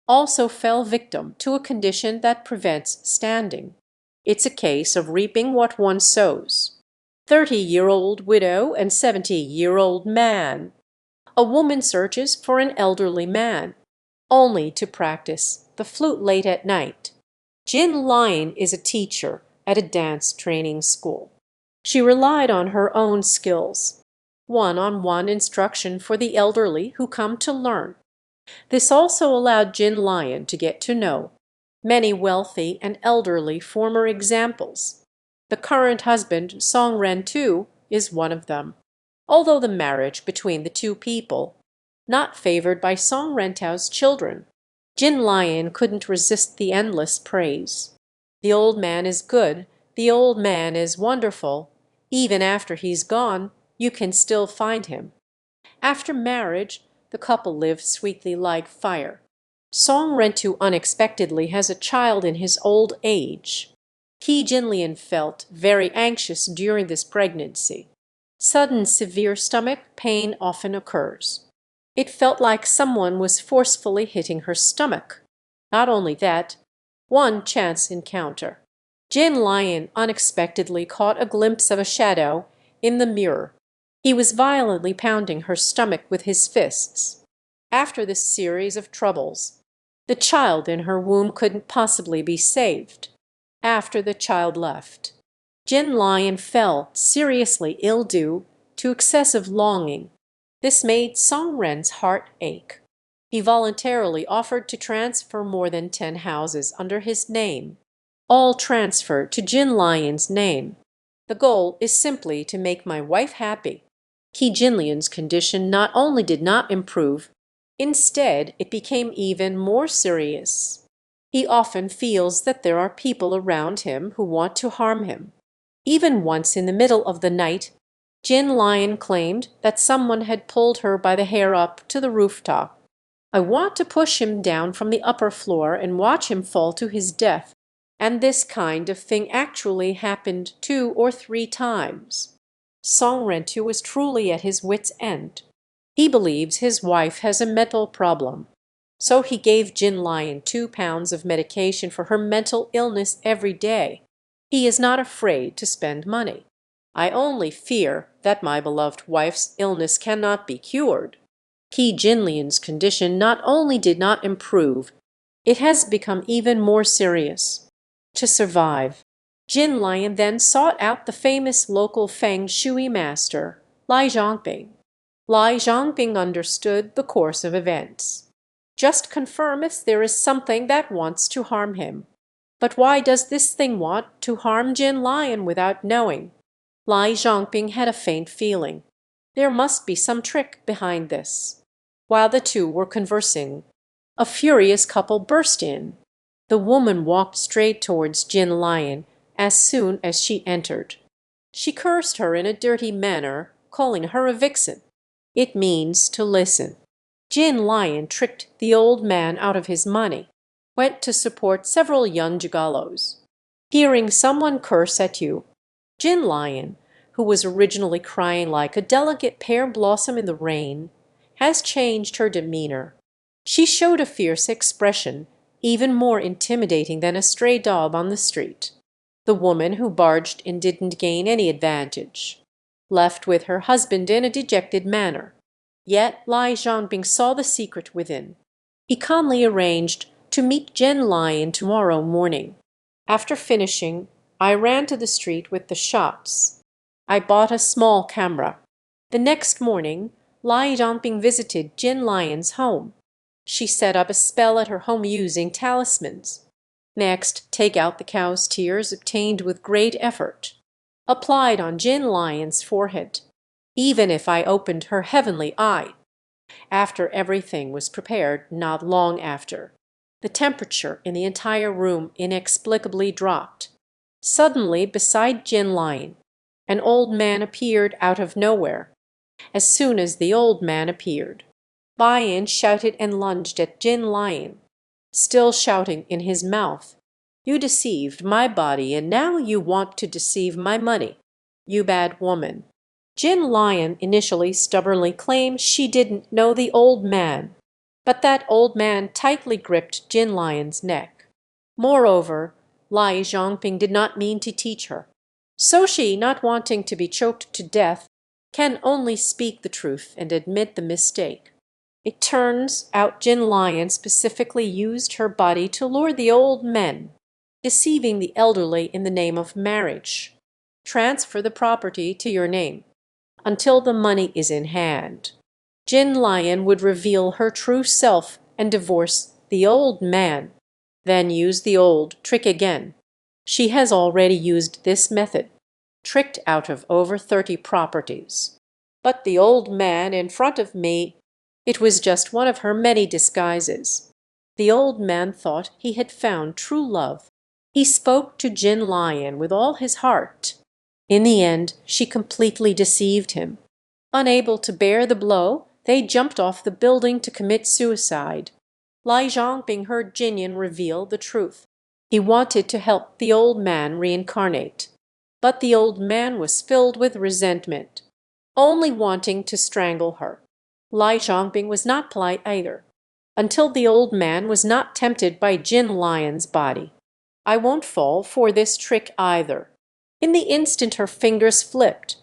Also fell victim to a condition that prevents standing. It's a case of reaping what one sows. 30-year-old widow and 70-year-old man. A woman searches for an elderly man, only to practice the flute late at night. Jin Lion is a teacher at a dance training school. She relied on her own skills. One-on-one instruction for the elderly who come to learn. This also allowed Jin Lion to get to know many wealthy and elderly former examples. The current husband, Song Ren too, is one of them. Although the marriage between the two people, not favored by Song Rentao's children, Jin Lion couldn't resist the endless praise. The old man is good, the old man is wonderful. Even after he's gone, you can still find him. After marriage, the couple live sweetly like fire. Song Rentu unexpectedly has a child in his old age. Qi Jinlian felt very anxious during this pregnancy. Sudden severe stomach pain often occurs. It felt like someone was forcefully hitting her stomach. Not only that, one chance encounter. Jin Lion unexpectedly caught a glimpse of a shadow in the mirror. He was violently pounding her stomach with his fists. After this series of troubles, the child in her womb couldn't possibly be saved. After the child left, Jin Lion fell seriously ill due to excessive longing. This made Song Ren's heart ache. He voluntarily offered to transfer more than 10 houses under his name, all transferred to Jin Lion's name. The goal is simply to make my wife happy. Qi Jinlian's condition not only did not improve, instead it became even more serious. He often feels that there are people around him who want to harm him. Even once in the middle of the night, Jin Lion claimed that someone had pulled her by the hair up to the rooftop. I want to push him down from the upper floor and watch him fall to his death. And this kind of thing actually happened 2 or 3 times. Song Rentu was truly at his wit's end. He believes his wife has a mental problem. So he gave Jin Lion 2 pounds of medication for her mental illness every day. He is not afraid to spend money. I only fear that my beloved wife's illness cannot be cured. Qi Jinlian's condition not only did not improve, it has become even more serious. To survive, Jin Lion then sought out the famous local feng shui master, Zongping. Zongping understood the course of events. Just confirm if there is something that wants to harm him. But why does this thing want to harm Jin Lion without knowing? Zongping had a faint feeling. There must be some trick behind this. While the two were conversing, a furious couple burst in. The woman walked straight towards Jin Lion as soon as she entered. She cursed her in a dirty manner, calling her a vixen. It means to listen. Jin Lion tricked the old man out of his money, went to support several young gigolos. Hearing someone curse at you, Jin Lion, who was originally crying like a delicate pear blossom in the rain, has changed her demeanor. She showed a fierce expression, even more intimidating than a stray dog on the street. The woman who barged in didn't gain any advantage. Left with her husband in a dejected manner. Yet Zongping saw the secret within. He calmly arranged to meet Jin Lion tomorrow morning. After finishing, I ran to the street with the shops. I bought a small camera. The next morning, Zongping visited Jin Lion's home. She set up a spell at her home using talismans. Next, take out the cow's tears obtained with great effort. Applied on Jin Lion's forehead. Even if I opened her heavenly eye. After everything was prepared, not long after, the temperature in the entire room inexplicably dropped. Suddenly, beside Jin Lion, an old man appeared out of nowhere. As soon as the old man appeared, Lion shouted and lunged at Jin Lion, still shouting in his mouth, "You deceived my body and now you want to deceive my money. You bad woman." Jin Lion initially stubbornly claimed she didn't know the old man, but that old man tightly gripped Jin Lion's neck. Moreover, Zongping did not mean to teach her. So she, not wanting to be choked to death, can only speak the truth and admit the mistake. It turns out Jin Lion specifically used her body to lure the old men, deceiving the elderly in the name of marriage. Transfer the property to your name until the money is in hand. Jin Lion would reveal her true self and divorce the old man, then use the old trick again. She has already used this method, tricked out of over 30 properties. But the old man in front of me, it was just one of her many disguises. The old man thought he had found true love. He spoke to Jin Lion with all his heart. In the end, she completely deceived him. Unable to bear the blow, they jumped off the building to commit suicide. Zongping heard Jinyan reveal the truth. He wanted to help the old man reincarnate, but the old man was filled with resentment, only wanting to strangle her. Lai Zongping was not polite either, until the old man was not tempted by Jin Lion's body. "I won't fall for this trick either." In the instant her fingers flipped,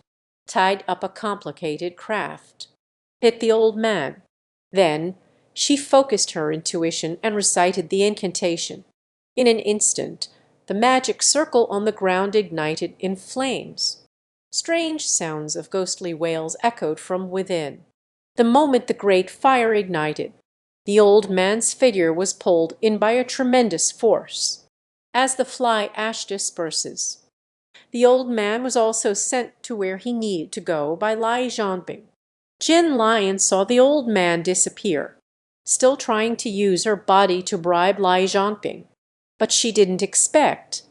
tied up a complicated craft, hit the old man. Then she focused her intuition and recited the incantation. In an instant, the magic circle on the ground ignited in flames. Strange sounds of ghostly wails echoed from within. The moment the great fire ignited, the old man's figure was pulled in by a tremendous force. As the fly ash disperses, the old man was also sent to where he needed to go by Lai Zhongping. Jin Lion saw the old man disappear, still trying to use her body to bribe Lai Zhongping. But she didn't expect.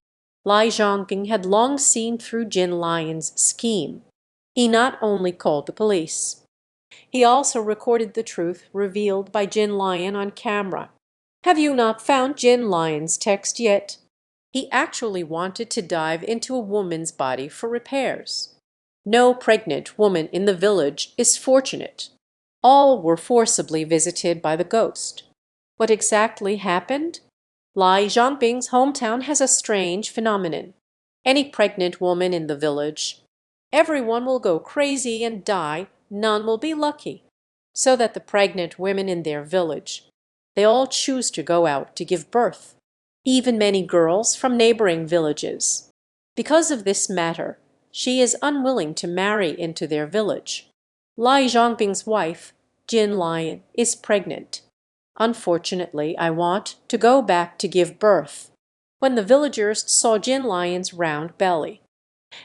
Lai Zhongping had long seen through Jin Lion's scheme. He not only called the police, he also recorded the truth revealed by Jin Lion on camera. "Have you not found Jin Lion's text yet?" He actually wanted to dive into a woman's body for repairs. No pregnant woman in the village is fortunate. All were forcibly visited by the ghost. What exactly happened? Lai Zhongping's hometown has a strange phenomenon. Any pregnant woman in the village, everyone will go crazy and die, none will be lucky. So that the pregnant women in their village, they all choose to go out to give birth, even many girls from neighboring villages. Because of this matter, she is unwilling to marry into their village. Lai Zhongping's wife, Jin Lion, is pregnant. "Unfortunately, I want to go back to give birth." When the villagers saw Jin Lion's round belly,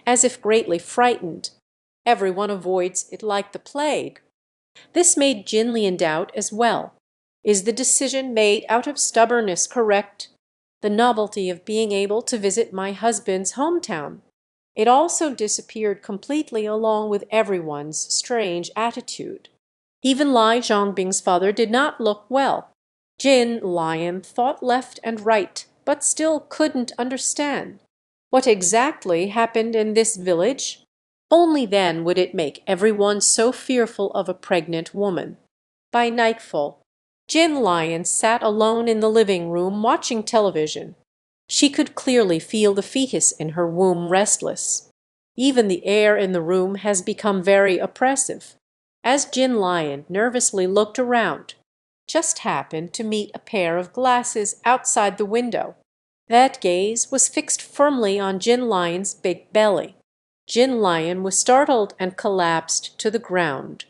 as if greatly frightened, everyone avoids it like the plague. This made Jin Lian doubt as well. Is the decision made out of stubbornness correct? The novelty of being able to visit my husband's hometown. It also disappeared completely along with everyone's strange attitude. Even Lai Zhongping's father did not look well. Jin Lion thought left and right, but still couldn't understand. What exactly happened in this village? Only then would it make everyone so fearful of a pregnant woman. By nightfall, Jin Lion sat alone in the living room watching television. She could clearly feel the fetus in her womb restless. Even the air in the room has become very oppressive. As Jin Lion nervously looked around, just happened to meet a pair of glasses outside the window. That gaze was fixed firmly on Jin Lion's big belly. Jin Lion was startled and collapsed to the ground.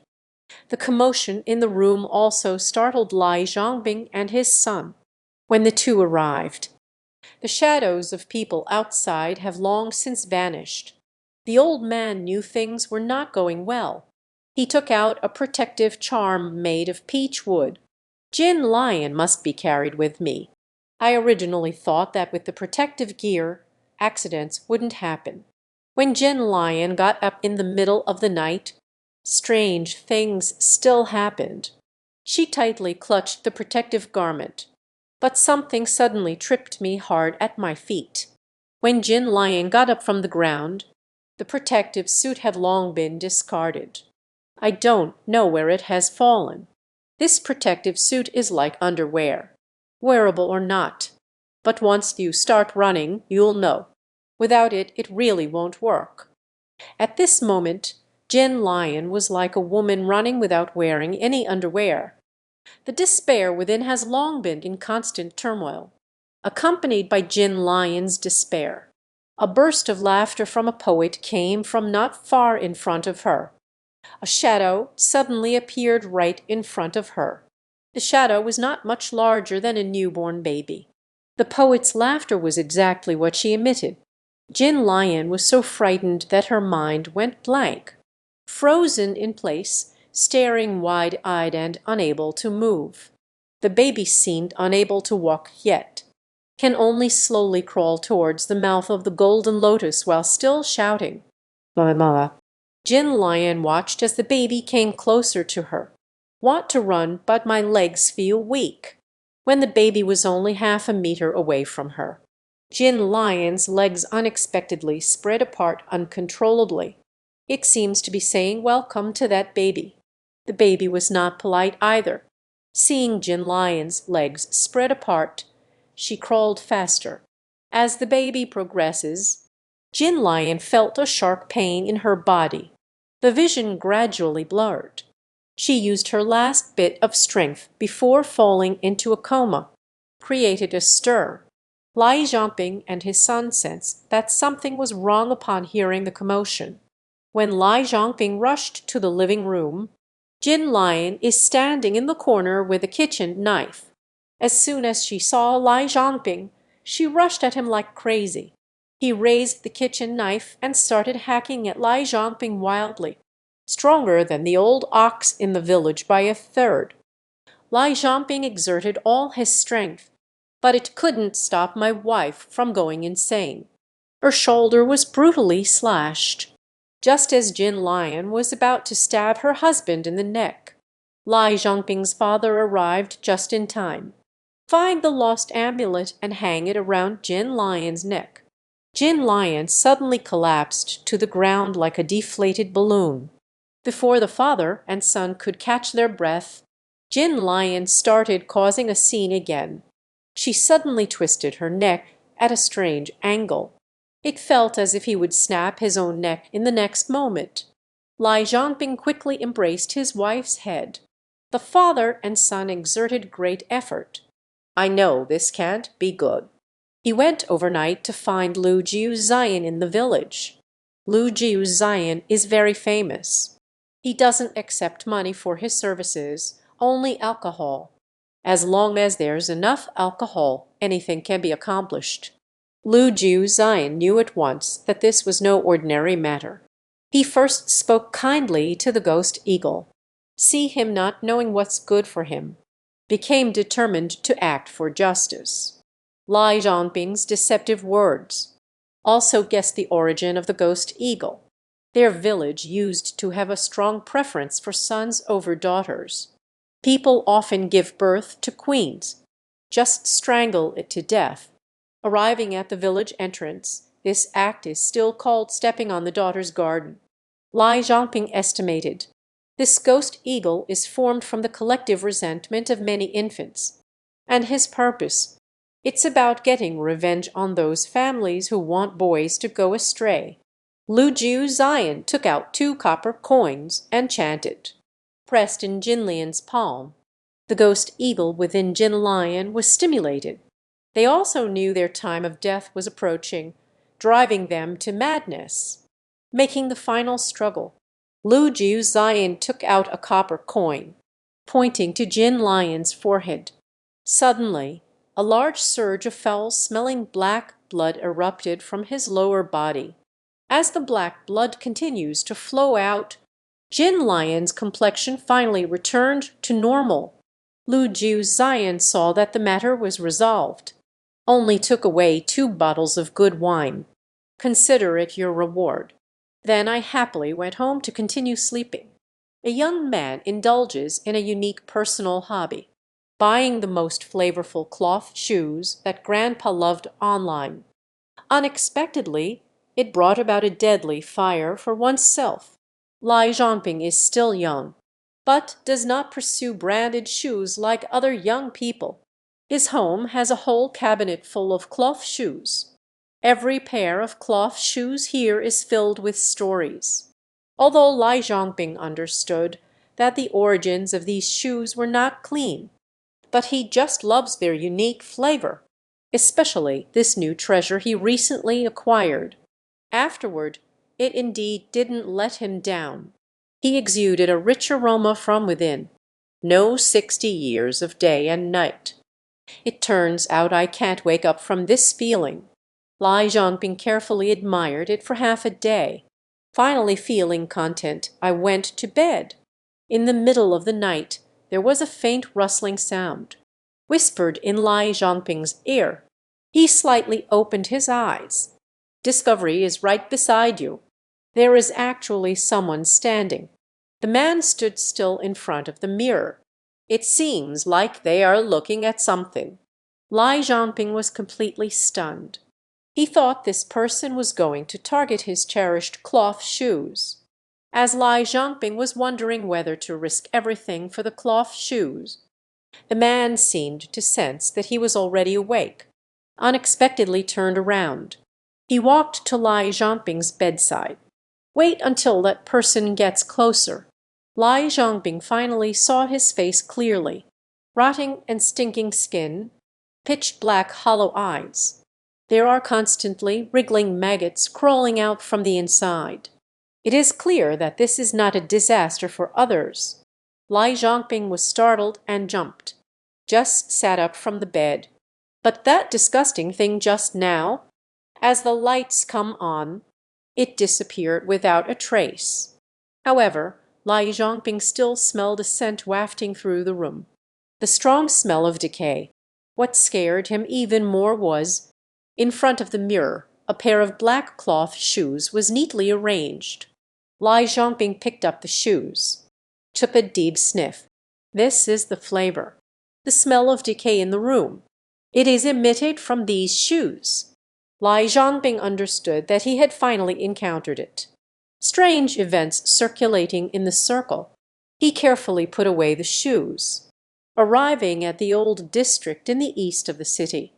The commotion in the room also startled Lai Zhongping and his son. When the two arrived, the shadows of people outside have long since vanished. The old man knew things were not going well. He took out a protective charm made of peach wood. "Jin Lion must be carried with me. I originally thought that with the protective gear, accidents wouldn't happen." When Jin Lion got up in the middle of the night, strange things still happened. She tightly clutched the protective garment, but something suddenly tripped me hard at my feet. When Jin Lion got up from the ground, the protective suit had long been discarded. I don't know where it has fallen. This protective suit is like underwear, wearable or not. But once you start running, you'll know. Without it, it really won't work. At this moment, Jin Lion was like a woman running without wearing any underwear. The despair within has long been in constant turmoil, accompanied by Jin Lion's despair. A burst of laughter from a poet came from not far in front of her. A shadow suddenly appeared right in front of her. The shadow was not much larger than a newborn baby. The poet's laughter was exactly what she emitted. Jin Lion was so frightened that her mind went blank. Frozen in place, staring wide-eyed and unable to move. The baby seemed unable to walk yet, can only slowly crawl towards the mouth of the golden lotus while still shouting, "Mama." Jin Lion watched as the baby came closer to her. "Want to run, but my legs feel weak," when the baby was only half a meter away from her. Jin Lion's legs unexpectedly spread apart uncontrollably. It seems to be saying welcome to that baby. The baby was not polite either. Seeing Jin Lion's legs spread apart, she crawled faster. As the baby progresses, Jin Lion felt a sharp pain in her body. The vision gradually blurred. She used her last bit of strength before falling into a coma, created a stir. Lai Zongping and his son sensed that something was wrong upon hearing the commotion. When Lai Zongping rushed to the living room, Jin Lion is standing in the corner with a kitchen knife. As soon as she saw Lai Zongping, she rushed at him like crazy. He raised the kitchen knife and started hacking at Lai Zongping wildly, stronger than the old ox in the village by a third. Lai Zongping exerted all his strength, but it couldn't stop my wife from going insane. Her shoulder was brutally slashed, just as Jin Lion was about to stab her husband in the neck. Lai Zhongping's father arrived just in time. Find the lost amulet and hang it around Jin Lion's neck. Jin Lion suddenly collapsed to the ground like a deflated balloon. Before the father and son could catch their breath, Jin Lion started causing a scene again. She suddenly twisted her neck at a strange angle. It felt as if he would snap his own neck in the next moment. Lai Zhongping quickly embraced his wife's head. The father and son exerted great effort. I know this can't be good. He went overnight to find Lu Jiu Zion in the village. Lu Jiu Zion is very famous. He doesn't accept money for his services, only alcohol. As long as there's enough alcohol, anything can be accomplished. Lu Jiu Zion knew at once that this was no ordinary matter. He first spoke kindly to the ghost eagle. See him not knowing what's good for him, became determined to act for justice. Lai Zhongping's deceptive words also guessed the origin of the ghost eagle. Their village used to have a strong preference for sons over daughters. People often give birth to queens, just strangle it to death. Arriving at the village entrance, this act is still called stepping on the daughter's garden. Lai Zhongping estimated, this ghost eagle is formed from the collective resentment of many infants. And his purpose, it's about getting revenge on those families who want boys to go astray. Lu Jiu Zion took out 2 copper coins and chanted. Pressed in Jin Lian's palm, the ghost eagle within Jin Lion was stimulated. They also knew their time of death was approaching, driving them to madness. Making the final struggle, Lu Jiu Zion took out a copper coin, pointing to Jin Lion's forehead. Suddenly, a large surge of foul-smelling black blood erupted from his lower body. As the black blood continues to flow out, Jin Lion's complexion finally returned to normal. Lu Jiu Zion saw that the matter was resolved. Only took away 2 bottles of good wine. Consider it your reward. Then I happily went home to continue sleeping. A young man indulges in a unique personal hobby, buying the most flavorful cloth shoes that grandpa loved online. Unexpectedly, it brought about a deadly fire for oneself. Lai Zhongping is still young, but does not pursue branded shoes like other young people. His home has a whole cabinet full of cloth shoes. Every pair of cloth shoes here is filled with stories. Although Lai Zhongping understood that the origins of these shoes were not clean, but he just loves their unique flavor, especially this new treasure he recently acquired. Afterward, it indeed didn't let him down. He exuded a rich aroma from within. No 60 years of day and night. It turns out I can't wake up from this feeling. Lai Zhongping carefully admired it for half a day. Finally feeling content, I went to bed. In the middle of the night, there was a faint rustling sound, whispered in Lai Zhongping's ear. He slightly opened his eyes. Discovery is right beside you. There is actually someone standing. The man stood still in front of the mirror. It seems like they are looking at something. Lai Zhongping was completely stunned. He thought this person was going to target his cherished cloth shoes. As Lai Zhongping was wondering whether to risk everything for the cloth shoes, the man seemed to sense that he was already awake, unexpectedly turned around. He walked to Lai Zhongping's bedside. "Wait until that person gets closer." Lai Zhongping finally saw his face clearly: rotting and stinking skin, pitch black hollow eyes. There are constantly wriggling maggots crawling out from the inside. It is clear that this is not a disaster for others. Lai Zhongping was startled and jumped. Just sat up from the bed. But that disgusting thing just now? As the lights come on, it disappeared without a trace. However, Lai Zhongping still smelled a scent wafting through the room. The strong smell of decay. What scared him even more was, in front of the mirror, a pair of black cloth shoes was neatly arranged. Lai Zhongping picked up the shoes, took a deep sniff. This is the flavor, the smell of decay in the room. It is emitted from these shoes. Lai Zhongping understood that he had finally encountered it. Strange events circulating in the circle. He carefully put away the shoes. Arriving at the old district in the east of the city,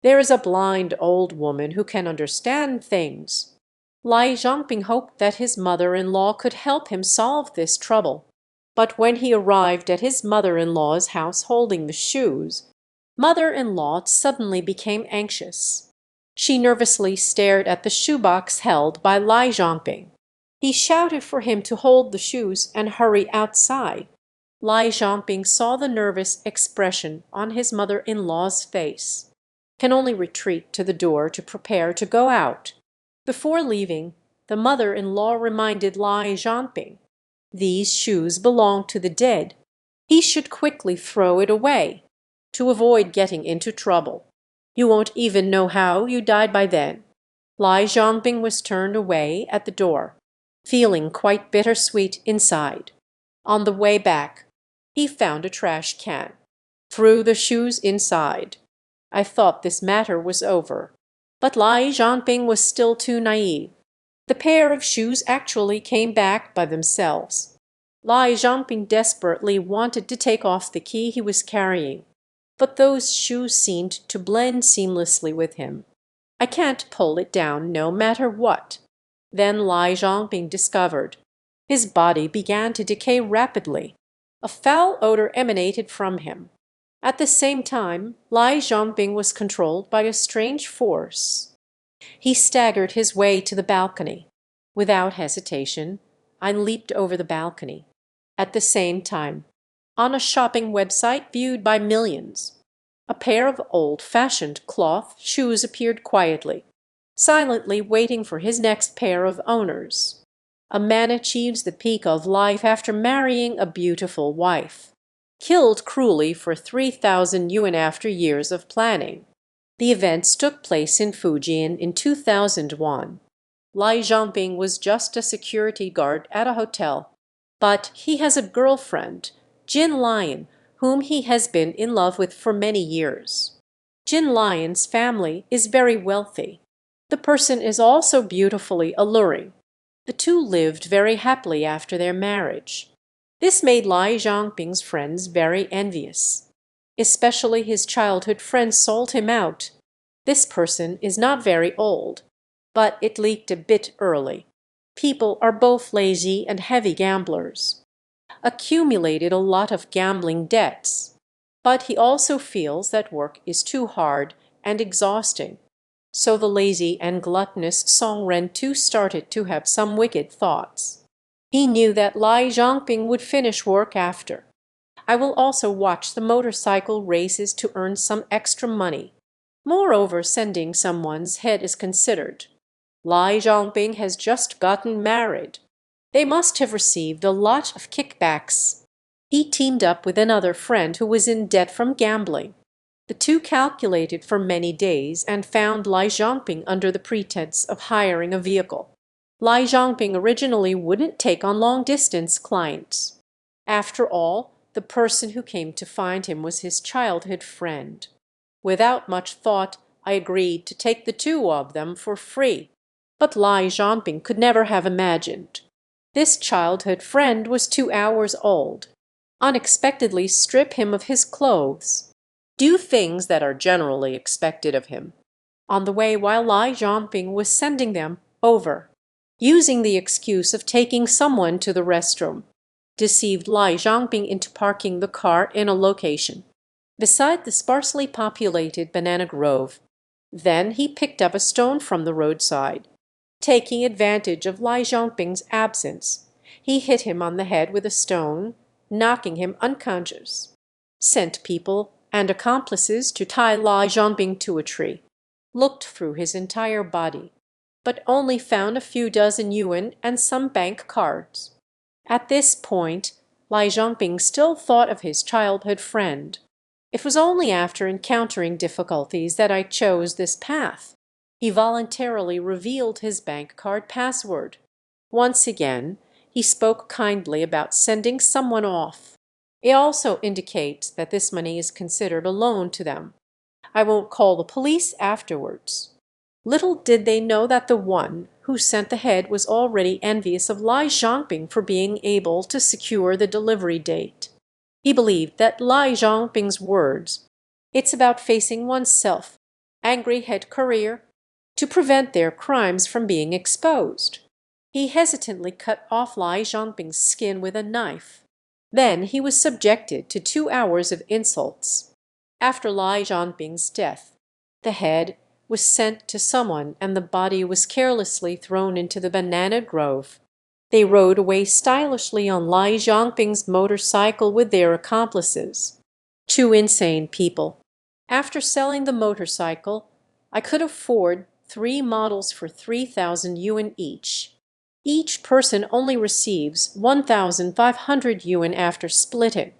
there is a blind old woman who can understand things. Lai Zhongping hoped that his mother-in-law could help him solve this trouble. But when he arrived at his mother-in-law's house holding the shoes, mother-in-law suddenly became anxious. She nervously stared at the shoebox held by Lai Zhongping. He shouted for him to hold the shoes and hurry outside. Lai Zhongping saw the nervous expression on his mother-in-law's face, can only retreat to the door to prepare to go out. Before leaving, the mother-in-law reminded Lai Zhongping, these shoes belong to the dead. He should quickly throw it away, to avoid getting into trouble. You won't even know how you died by then. Lai Zhongping was turned away at the door, feeling quite bittersweet inside. On the way back, he found a trash can, threw the shoes inside. I thought this matter was over. But Lai Zhongping was still too naive. The pair of shoes actually came back by themselves. Lai Zhongping desperately wanted to take off the key he was carrying, but those shoes seemed to blend seamlessly with him. I can't pull it down no matter what. Then Lai Zhongping discovered his body began to decay rapidly. A foul odor emanated from him. At the same time, Lai Zhongping was controlled by a strange force. He staggered his way to the balcony. Without hesitation, I leaped over the balcony. At the same time, on a shopping website viewed by millions, a pair of old-fashioned cloth shoes appeared quietly, silently waiting for his next pair of owners. A man achieves the peak of life after marrying a beautiful wife. Killed cruelly for 3,000 yuan after years of planning. The events took place in Fujian in 2001. Lai Zhongping was just a security guard at a hotel, but he has a girlfriend, Jin Lion, whom he has been in love with for many years. Jin Lion's family is very wealthy. The person is also beautifully alluring. The two lived very happily after their marriage. This made Lai Zhongping's friends very envious. Especially his childhood friends sold him out. This person is not very old, but it leaked a bit early. People are both lazy and heavy gamblers. Accumulated a lot of gambling debts. But he also feels that work is too hard and exhausting. So the lazy and gluttonous Song Ren too started to have some wicked thoughts. He knew that Lai Zhongping would finish work after. I will also watch the motorcycle races to earn some extra money. Moreover, sending someone's head is considered. Lai Zhongping has just gotten married. They must have received a lot of kickbacks. He teamed up with another friend who was in debt from gambling. The two calculated for many days and found Lai Zhongping under the pretense of hiring a vehicle. Lai Zhongping originally wouldn't take on long-distance clients. After all, the person who came to find him was his childhood friend. Without much thought, I agreed to take the two of them for free, but Lai Zongping could never have imagined. This childhood friend was 2 hours old. Unexpectedly strip him of his clothes. Do things that are generally expected of him. On the way while Lai Zongping was sending them over, using the excuse of taking someone to the restroom, deceived Lai Zongping into parking the car in a location beside the sparsely populated banana grove. Then he picked up a stone from the roadside. Taking advantage of Lai Zongping's absence, he hit him on the head with a stone, knocking him unconscious. Sent people and accomplices to tie Lai Zongping to a tree. Looked through his entire body, but only found a few dozen yuan and some bank cards. At this point, Lai Zongping still thought of his childhood friend. It was only after encountering difficulties that I chose this path. He voluntarily revealed his bank card password. Once again, he spoke kindly about sending someone off. It also indicates that this money is considered a loan to them. I won't call the police afterwards. Little did they know that the one who sent the head was already envious of Lai Zongping for being able to secure the delivery date. He believed that Lai Zongping's words, "It's about facing oneself, angry head courier, to prevent their crimes from being exposed." He hesitantly cut off Lai Zongping's skin with a knife. Then he was subjected to 2 hours of insults. After Lai Zongping's death, the head was sent to someone and the body was carelessly thrown into the banana grove. They rode away stylishly on Lai Zongping's motorcycle with their accomplices. Two insane people. After selling the motorcycle, I could afford 3 models for 3,000 yuan each. Each person only receives 1,500 yuan after splitting.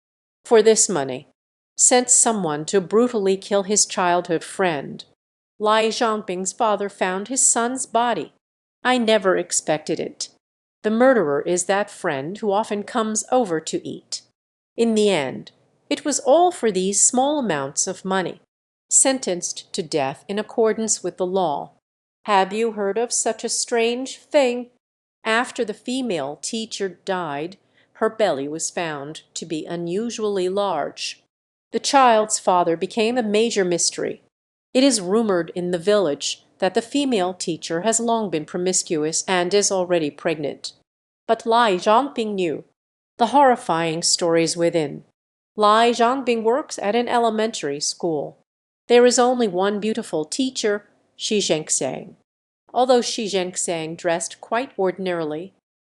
For this money, sent someone to brutally kill his childhood friend. Lai Zongping's father found his son's body. I never expected it. The murderer is that friend who often comes over to eat. In the end, it was all for these small amounts of money. Sentenced to death in accordance with the law. Have you heard of such a strange thing? After the female teacher died, her belly was found to be unusually large. The child's father became a major mystery. It is rumored in the village that the female teacher has long been promiscuous and is already pregnant. But Lai Zongping knew the horrifying stories within. Lai Zongping works at an elementary school. There is only one beautiful teacher, Shi Zhengxiang. Although Shi Zhengxiang dressed quite ordinarily,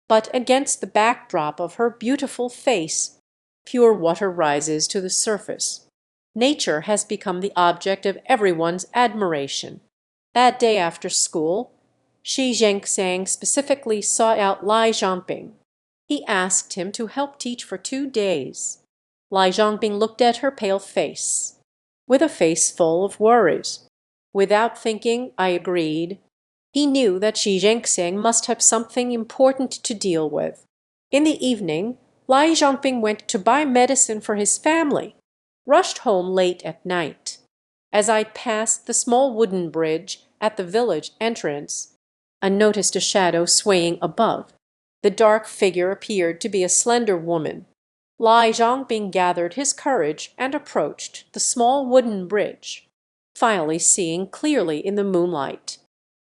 but against the backdrop of her beautiful face, pure water rises to the surface. Nature has become the object of everyone's admiration. That day after school, Shi Zhengxiang specifically sought out Lai Zongping. He asked him to help teach for 2 days. Lai Zongping looked at her pale face, with a face full of worries. Without thinking, I agreed. He knew that Shi Zhengxiang must have something important to deal with. In the evening, Lai Zongping went to buy medicine for his family, rushed home late at night. As I passed the small wooden bridge at the village entrance, I noticed a shadow swaying above. The dark figure appeared to be a slender woman. Lai Zongping gathered his courage and approached the small wooden bridge, finally seeing clearly in the moonlight.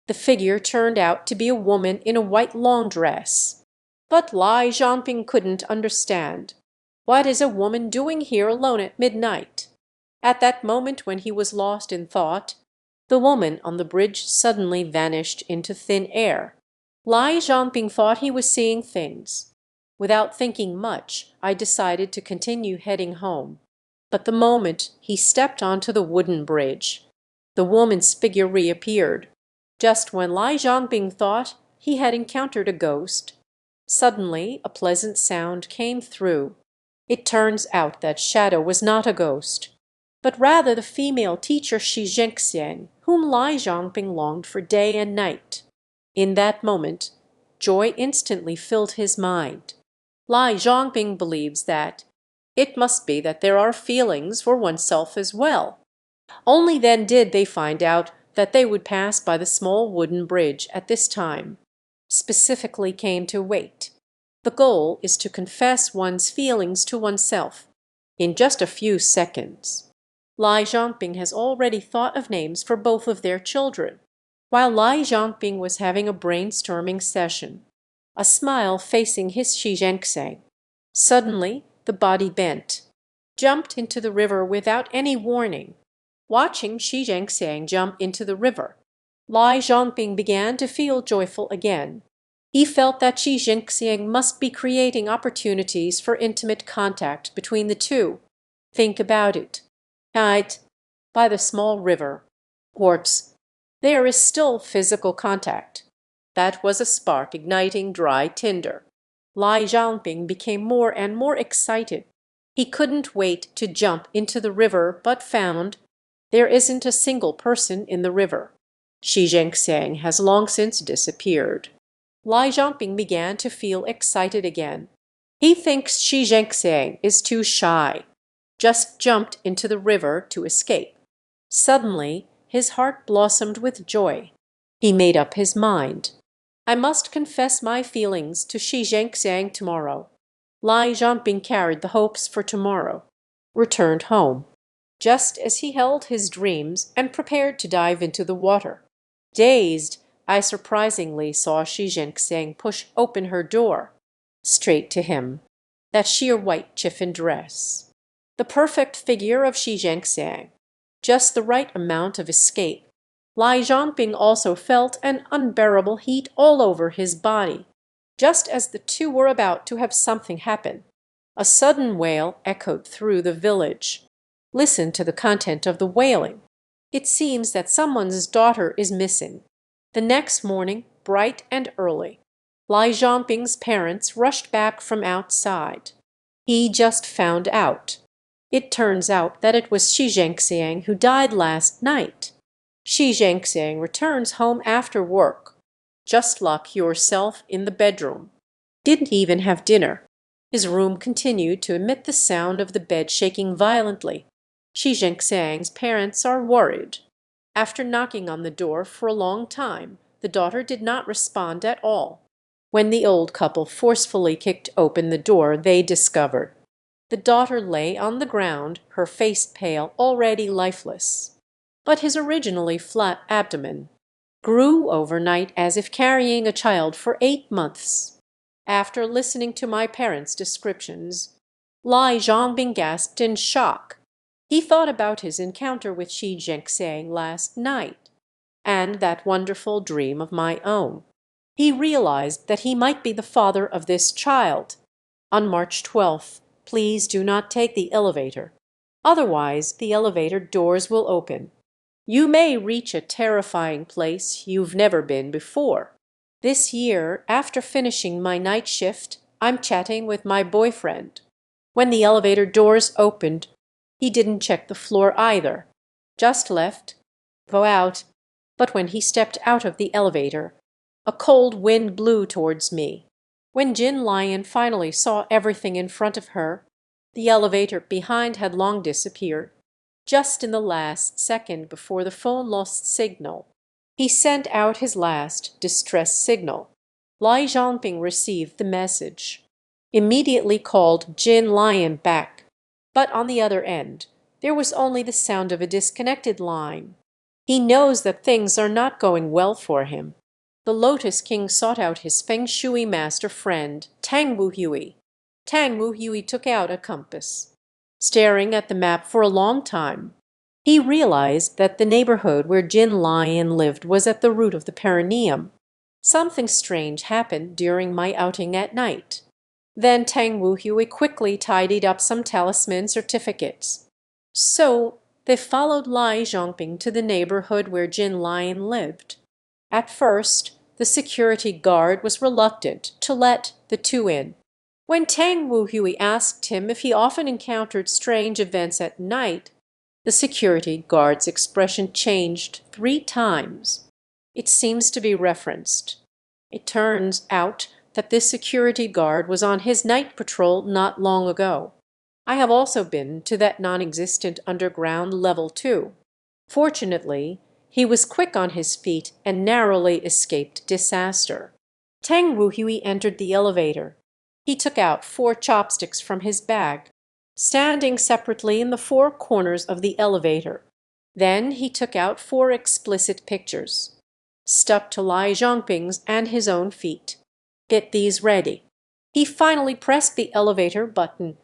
The figure turned out to be a woman in a white long dress. But Lai Zongping couldn't understand. What is a woman doing here alone at midnight? At that moment when he was lost in thought, the woman on the bridge suddenly vanished into thin air. Lai Zongping thought he was seeing things. Without thinking much, I decided to continue heading home. But the moment he stepped onto the wooden bridge, the woman's figure reappeared. Just when Lai Zongping thought he had encountered a ghost, suddenly a pleasant sound came through. It turns out that shadow was not a ghost, but rather the female teacher Shi Zhengxiang, whom Lai Zongping longed for day and night. In that moment, joy instantly filled his mind. Lai Zongping believes that it must be that there are feelings for oneself as well. Only then did they find out that they would pass by the small wooden bridge at this time. Specifically came to wait. The goal is to confess one's feelings to oneself in just a few seconds. Lai Zongping has already thought of names for both of their children. While Lai Zongping was having a brainstorming session, a smile facing his Zhengzheng, suddenly the body bent, jumped into the river without any warning. Watching Zhengzheng jump into the river, Lai Zhongping began to feel joyful again. He felt that Zhengzheng must be creating opportunities for intimate contact between the two. Think about it. Right, by the small river, quartz, there is still physical contact. That was a spark igniting dry tinder. Lai Zhongping became more and more excited. He couldn't wait to jump into the river, but found there isn't a single person in the river. Zhengzheng has long since disappeared. Lai Zhongping began to feel excited again. He thinks Zhengzheng is too shy, just jumped into the river to escape. Suddenly, his heart blossomed with joy. He made up his mind. I must confess my feelings to Zhengzheng tomorrow. Lai Zhongping carried the hopes for tomorrow, returned home, just as he held his dreams and prepared to dive into the water. Dazed, I surprisingly saw Zhengzheng push open her door. Straight to him. That sheer white chiffon dress. The perfect figure of Zhengzheng. Just the right amount of escape. Lai Zhongping also felt an unbearable heat all over his body. Just as the two were about to have something happen, a sudden wail echoed through the village. Listen to the content of the wailing. It seems that someone's daughter is missing. The next morning, bright and early, Lai Zhongping's parents rushed back from outside. He just found out. It turns out that it was Zhengzheng who died last night. Zhengzheng returns home after work. Just lock yourself in the bedroom. Didn't even have dinner. His room continued to emit the sound of the bed shaking violently. Zhengzheng's parents are worried. After knocking on the door for a long time, the daughter did not respond at all. When the old couple forcefully kicked open the door, they discovered the daughter lay on the ground, her face pale, already lifeless. But his originally flat abdomen grew overnight as if carrying a child for 8 months. After listening to my parents' descriptions, Lai Zhongping gasped in shock. He thought about his encounter with Zhengzheng last night, and that wonderful dream of my own. He realized that he might be the father of this child. On March 12th, please do not take the elevator. Otherwise, the elevator doors will open. You may reach a terrifying place you've never been before. This year, after finishing my night shift, I'm chatting with my boyfriend. When the elevator doors opened, he didn't check the floor either. Just left, go out. But when he stepped out of the elevator, a cold wind blew towards me. When Jin Lion finally saw everything in front of her, the elevator behind had long disappeared. Just in the last second before the phone lost signal, he sent out his last distress signal. Lai Zhongping received the message, immediately called Jin Lion back. But on the other end, there was only the sound of a disconnected line. He knows that things are not going well for him. The Lotus King sought out his Feng Shui master friend, Tang Wuhui. Tang Wuhui took out a compass. Staring at the map for a long time, he realized that the neighborhood where Jin Lion lived was at the root of the perineum. Something strange happened during my outing at night. Then Tang Wuhui quickly tidied up some talisman certificates. So they followed Lai Zhongping to the neighborhood where Jin Lion lived. At first, the security guard was reluctant to let the two in. When Tang Wuhui asked him if he often encountered strange events at night, the security guard's expression changed 3 times. It seems to be referenced. It turns out that this security guard was on his night patrol not long ago. I have also been to that non-existent underground level 2. Fortunately, he was quick on his feet and narrowly escaped disaster. Tang Wuhui entered the elevator. He took out 4 chopsticks from his bag, standing separately in the 4 corners of the elevator. Then he took out 4 explicit pictures, stuck to Lai Zhongping's and his own feet. Get these ready. He finally pressed the elevator button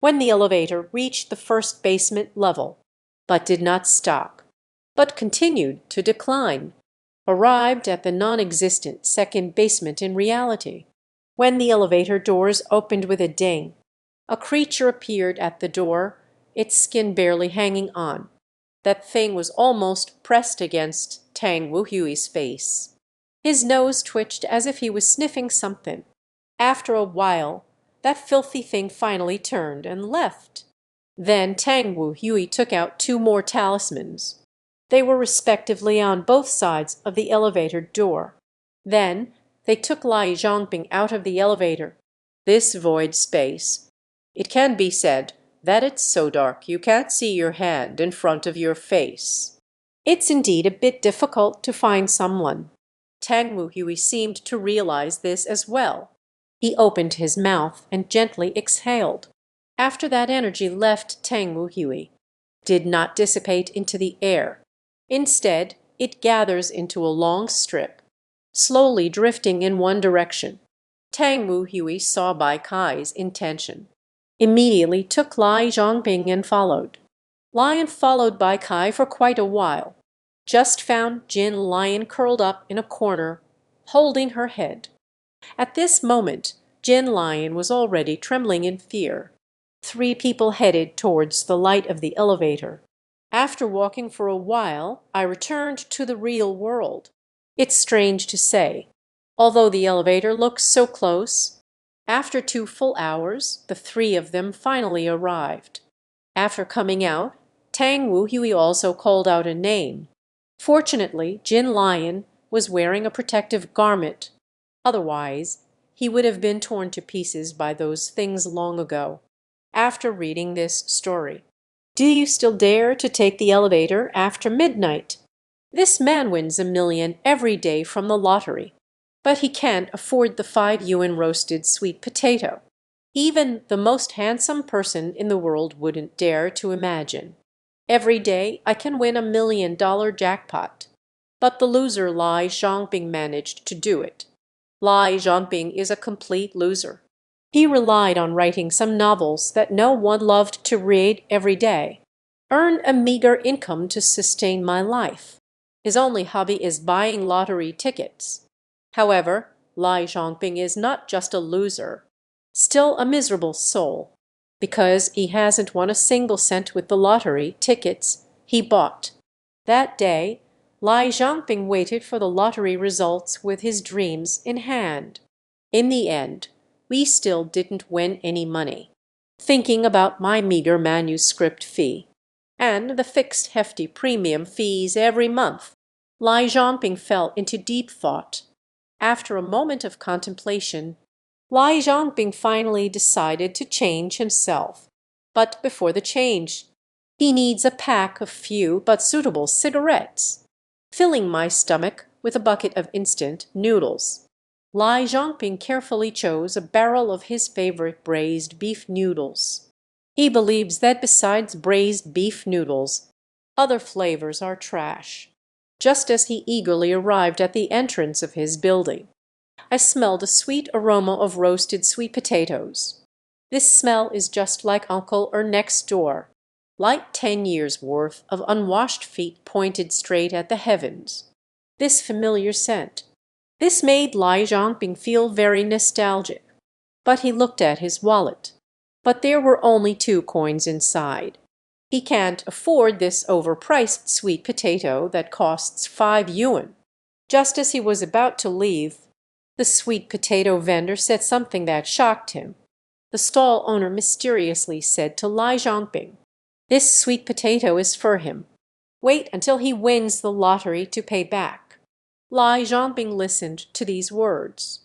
when the elevator reached the first basement level, but did not stop, but continued to decline, arrived at the non-existent second basement in reality. When the elevator doors opened with a ding, a creature appeared at the door, its skin barely hanging on. That thing was almost pressed against Tang Wuhui's face. His nose twitched as if he was sniffing something. After a while, that filthy thing finally turned and left. Then Tang Wuhui took out 2 more talismans. They were respectively on both sides of the elevator door. Then they took Lai Zhongping out of the elevator. This void space. It can be said that it's so dark you can't see your hand in front of your face. It's indeed a bit difficult to find someone. Tang Wuhui seemed to realize this as well. He opened his mouth and gently exhaled. After that energy left Tang Wuhui, did not dissipate into the air. Instead, it gathers into a long strip, slowly drifting in one direction. Tang Wuhui saw Bai Kai's intention, immediately took Lai Zhongping and followed. Lion followed Bai Kai for quite a while, just found Jin Lion curled up in a corner, holding her head. At this moment, Jin Lion was already trembling in fear. 3 people headed towards the light of the elevator. After walking for a while, I returned to the real world. It's strange to say, although the elevator looks so close, after 2 full hours, the 3 of them finally arrived. After coming out, Tang Wuhui also called out a name. Fortunately, Jin Lion was wearing a protective garment. Otherwise, he would have been torn to pieces by those things long ago. After reading this story, do you still dare to take the elevator after midnight? This man wins $1 million every day from the lottery, but he can't afford the 5 yuan roasted sweet potato. Even the most handsome person in the world wouldn't dare to imagine. Every day I can win $1 million jackpot. But the loser Lai Zhongping managed to do it. Lai Zhongping is a complete loser. He relied on writing some novels that no one loved to read every day. Earn a meager income to sustain my life. His only hobby is buying lottery tickets. However, Lai Zhongping is not just a loser, still a miserable soul, because he hasn't won a single cent with the lottery tickets he bought. That day, Lai Zhongping waited for the lottery results with his dreams in hand. In the end, we still didn't win any money. Thinking about my meager manuscript fee and the fixed hefty premium fees every month, Lai Zhongping fell into deep thought. After a moment of contemplation, Lai Zhongping finally decided to change himself. But before the change, he needs a pack of few but suitable cigarettes. Filling my stomach with a bucket of instant noodles, Lai Zhongping carefully chose a barrel of his favorite braised beef noodles. He believes that besides braised beef noodles, other flavors are trash. Just as he eagerly arrived at the entrance of his building, I smelled a sweet aroma of roasted sweet potatoes. This smell is just like uncle or next door, like 10 years' worth of unwashed feet pointed straight at the heavens. This familiar scent. This made Lai Zhongping feel very nostalgic. But he looked at his wallet. But there were only 2 coins inside. He can't afford this overpriced sweet potato that costs 5 yuan. Just as he was about to leave, the sweet potato vendor said something that shocked him. The stall owner mysteriously said to Lai Zhongping, "This sweet potato is for him. Wait until he wins the lottery to pay back." Lai Zhongping listened to these words.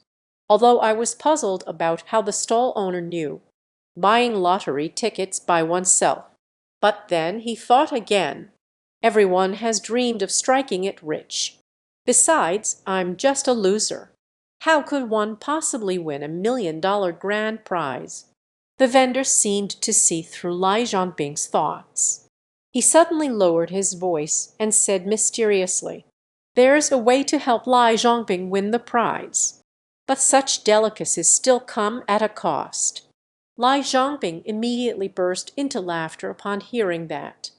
Although I was puzzled about how the stall owner knew buying lottery tickets by oneself. But then he thought again. Everyone has dreamed of striking it rich. Besides, I'm just a loser. How could one possibly win $1 million grand prize?" The vendor seemed to see through Lai Zhongping's thoughts. He suddenly lowered his voice and said mysteriously, "There's a way to help Lai Zhongping win the prize. But such delicacies still come at a cost." Lai Zhongping immediately burst into laughter upon hearing that.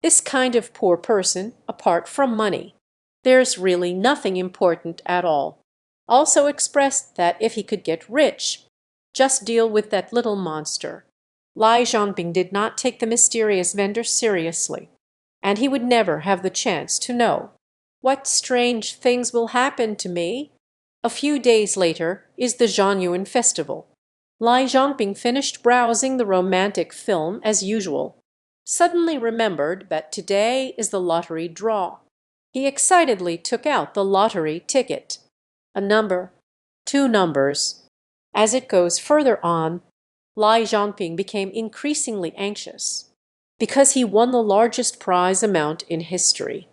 "This kind of poor person, apart from money, there's really nothing important at all." Also expressed that if he could get rich, just deal with that little monster. Lai Zhongping did not take the mysterious vendor seriously, and he would never have the chance to know. What strange things will happen to me? A few days later is the Zhanyuan festival. Lai Zhongping finished browsing the romantic film as usual, suddenly remembered that today is the lottery draw. He excitedly took out the lottery ticket. A number, two numbers. As it goes further on, Lai Zhongping became increasingly anxious, because he won the largest prize amount in history.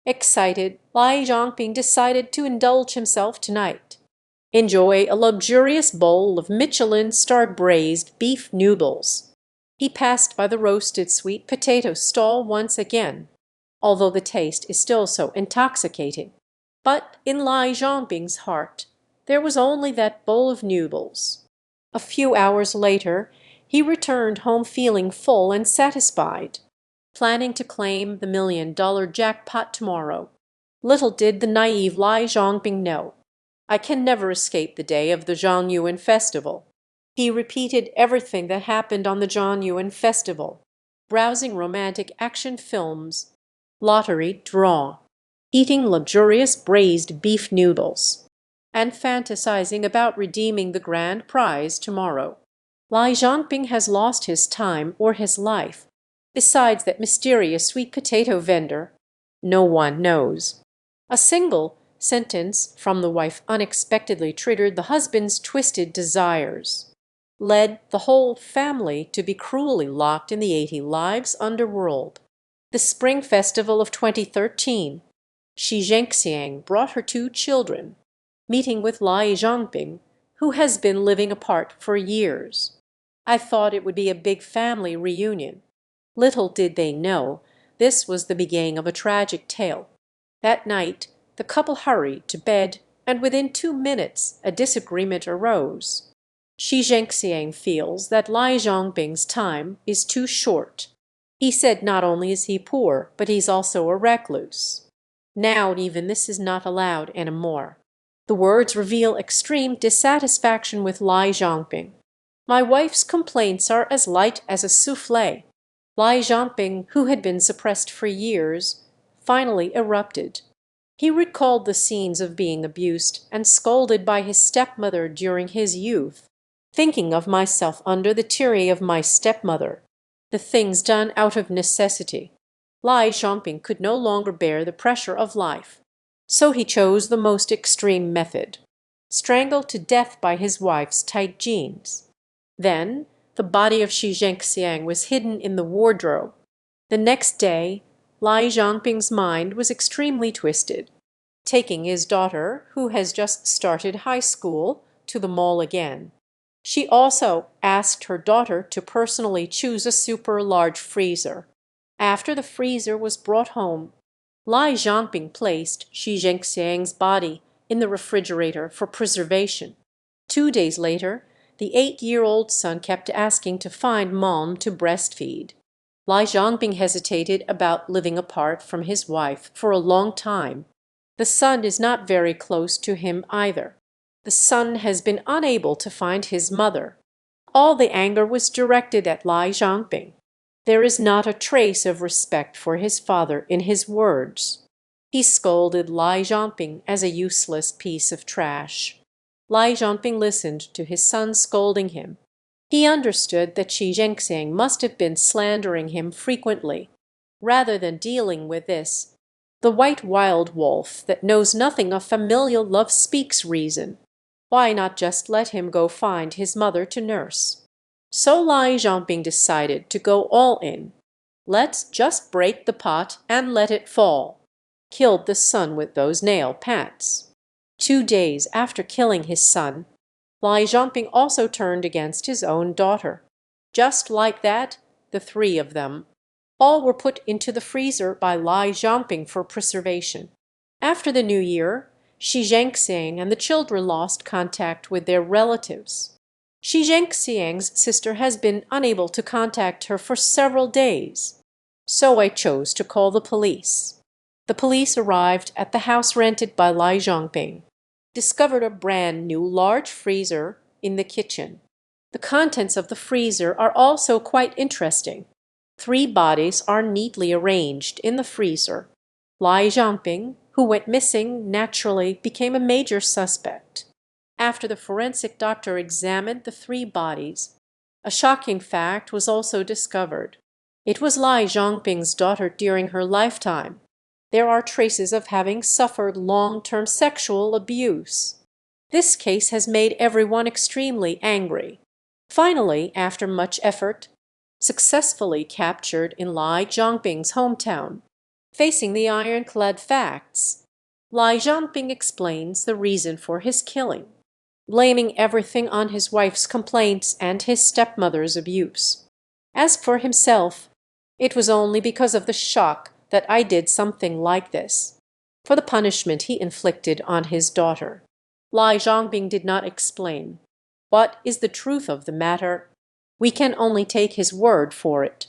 Excited, Lai Zhongping decided to indulge himself tonight. Enjoy a luxurious bowl of Michelin-starred braised beef noodles. He passed by the roasted sweet potato stall once again, although the taste is still so intoxicating. But in Lai Zhongping's heart there was only that bowl of noodles. A few hours later he returned home feeling full and satisfied, planning to claim the $1 million jackpot tomorrow. Little did the naive Lai Zhongping know, "I can never escape the day of the Zhanyuan festival." He repeated everything that happened on the Zhanyuan festival, browsing romantic action films, lottery draw, eating luxurious braised beef noodles, and fantasizing about redeeming the grand prize tomorrow. Lai Zhongping has lost his time or his life. Besides that mysterious sweet potato vendor, no one knows. A single sentence from the wife unexpectedly triggered the husband's twisted desires, led the whole family to be cruelly locked in the 80 Lives underworld. The Spring Festival of 2013. Shi Zhengxiang brought her 2 children, meeting with Lai Zhongping, who has been living apart for years. I thought it would be a big family reunion. Little did they know this was the beginning of a tragic tale. That night the couple hurried to bed, and within 2 minutes a disagreement arose. Shi Zhengxiang feels that Lai Zhongping's time is too short. He said not only is he poor, but he's also a recluse. Now even this is not allowed anymore. The words reveal extreme dissatisfaction with Lai Zhongping. "My wife's complaints are as light as a souffle." Lai Zhongping, who had been suppressed for years, finally erupted. He recalled the scenes of being abused and scolded by his stepmother during his youth. "Thinking of myself under the tyranny of my stepmother, the things done out of necessity." Lai Zhongping could no longer bear the pressure of life, so he chose the most extreme method: strangled to death by his wife's tight jeans. Then the body of Shi Zhengxiang was hidden in the wardrobe. The next day Lai Zhongping's mind was extremely twisted. Taking his daughter, who has just started high school, to the mall again. She also asked her daughter to personally choose a super large freezer. After the freezer was brought home, Lai Zhongping placed Shi Zhengxiang's body in the refrigerator for preservation. 2 days later, the 8-year-old son kept asking to find mom to breastfeed. Lai Zhongping hesitated about living apart from his wife for a long time. The son is not very close to him either. The son has been unable to find his mother. All the anger was directed at Lai Zhongping. There is not a trace of respect for his father in his words. He scolded Lai Zhongping as a useless piece of trash. Lai Zhongping listened to his son scolding him. He understood that Shi Zhengxiang must have been slandering him frequently. Rather than dealing with this, the white wild wolf that knows nothing of familial love speaks reason. Why not just let him go find his mother to nurse? So Lai Zhongping decided to go all in. Let's just break the pot and let it fall. Killed the son with those nail pants. 2 days after killing his son, Lai Zongping also turned against his own daughter. Just like that, the three of them. All were put into the freezer by Lai Zongping for preservation. After the new year, Shi Zhengxiang and the children lost contact with their relatives. Shi Zhengxiang's sister has been unable to contact her for several days. So I chose to call the police. The police arrived at the house rented by Lai Zongping, discovered a brand new large freezer in the kitchen. The contents of the freezer are also quite interesting. 3 bodies are neatly arranged in the freezer. Lai Zongping, who went missing, naturally became a major suspect. After the forensic doctor examined the 3 bodies, a shocking fact was also discovered. It was Lai Zongping's daughter during her lifetime. There are traces of having suffered long-term sexual abuse. This case has made everyone extremely angry. Finally, after much effort, successfully captured in Lai Zongping's hometown. Facing the ironclad facts, Lai Zongping explains the reason for his killing, blaming everything on his wife's complaints and his stepmother's abuse. As for himself, it was only because of the shock that I did something like this, for the punishment he inflicted on his daughter. Lai Zongping did not explain. What is the truth of the matter? We can only take his word for it.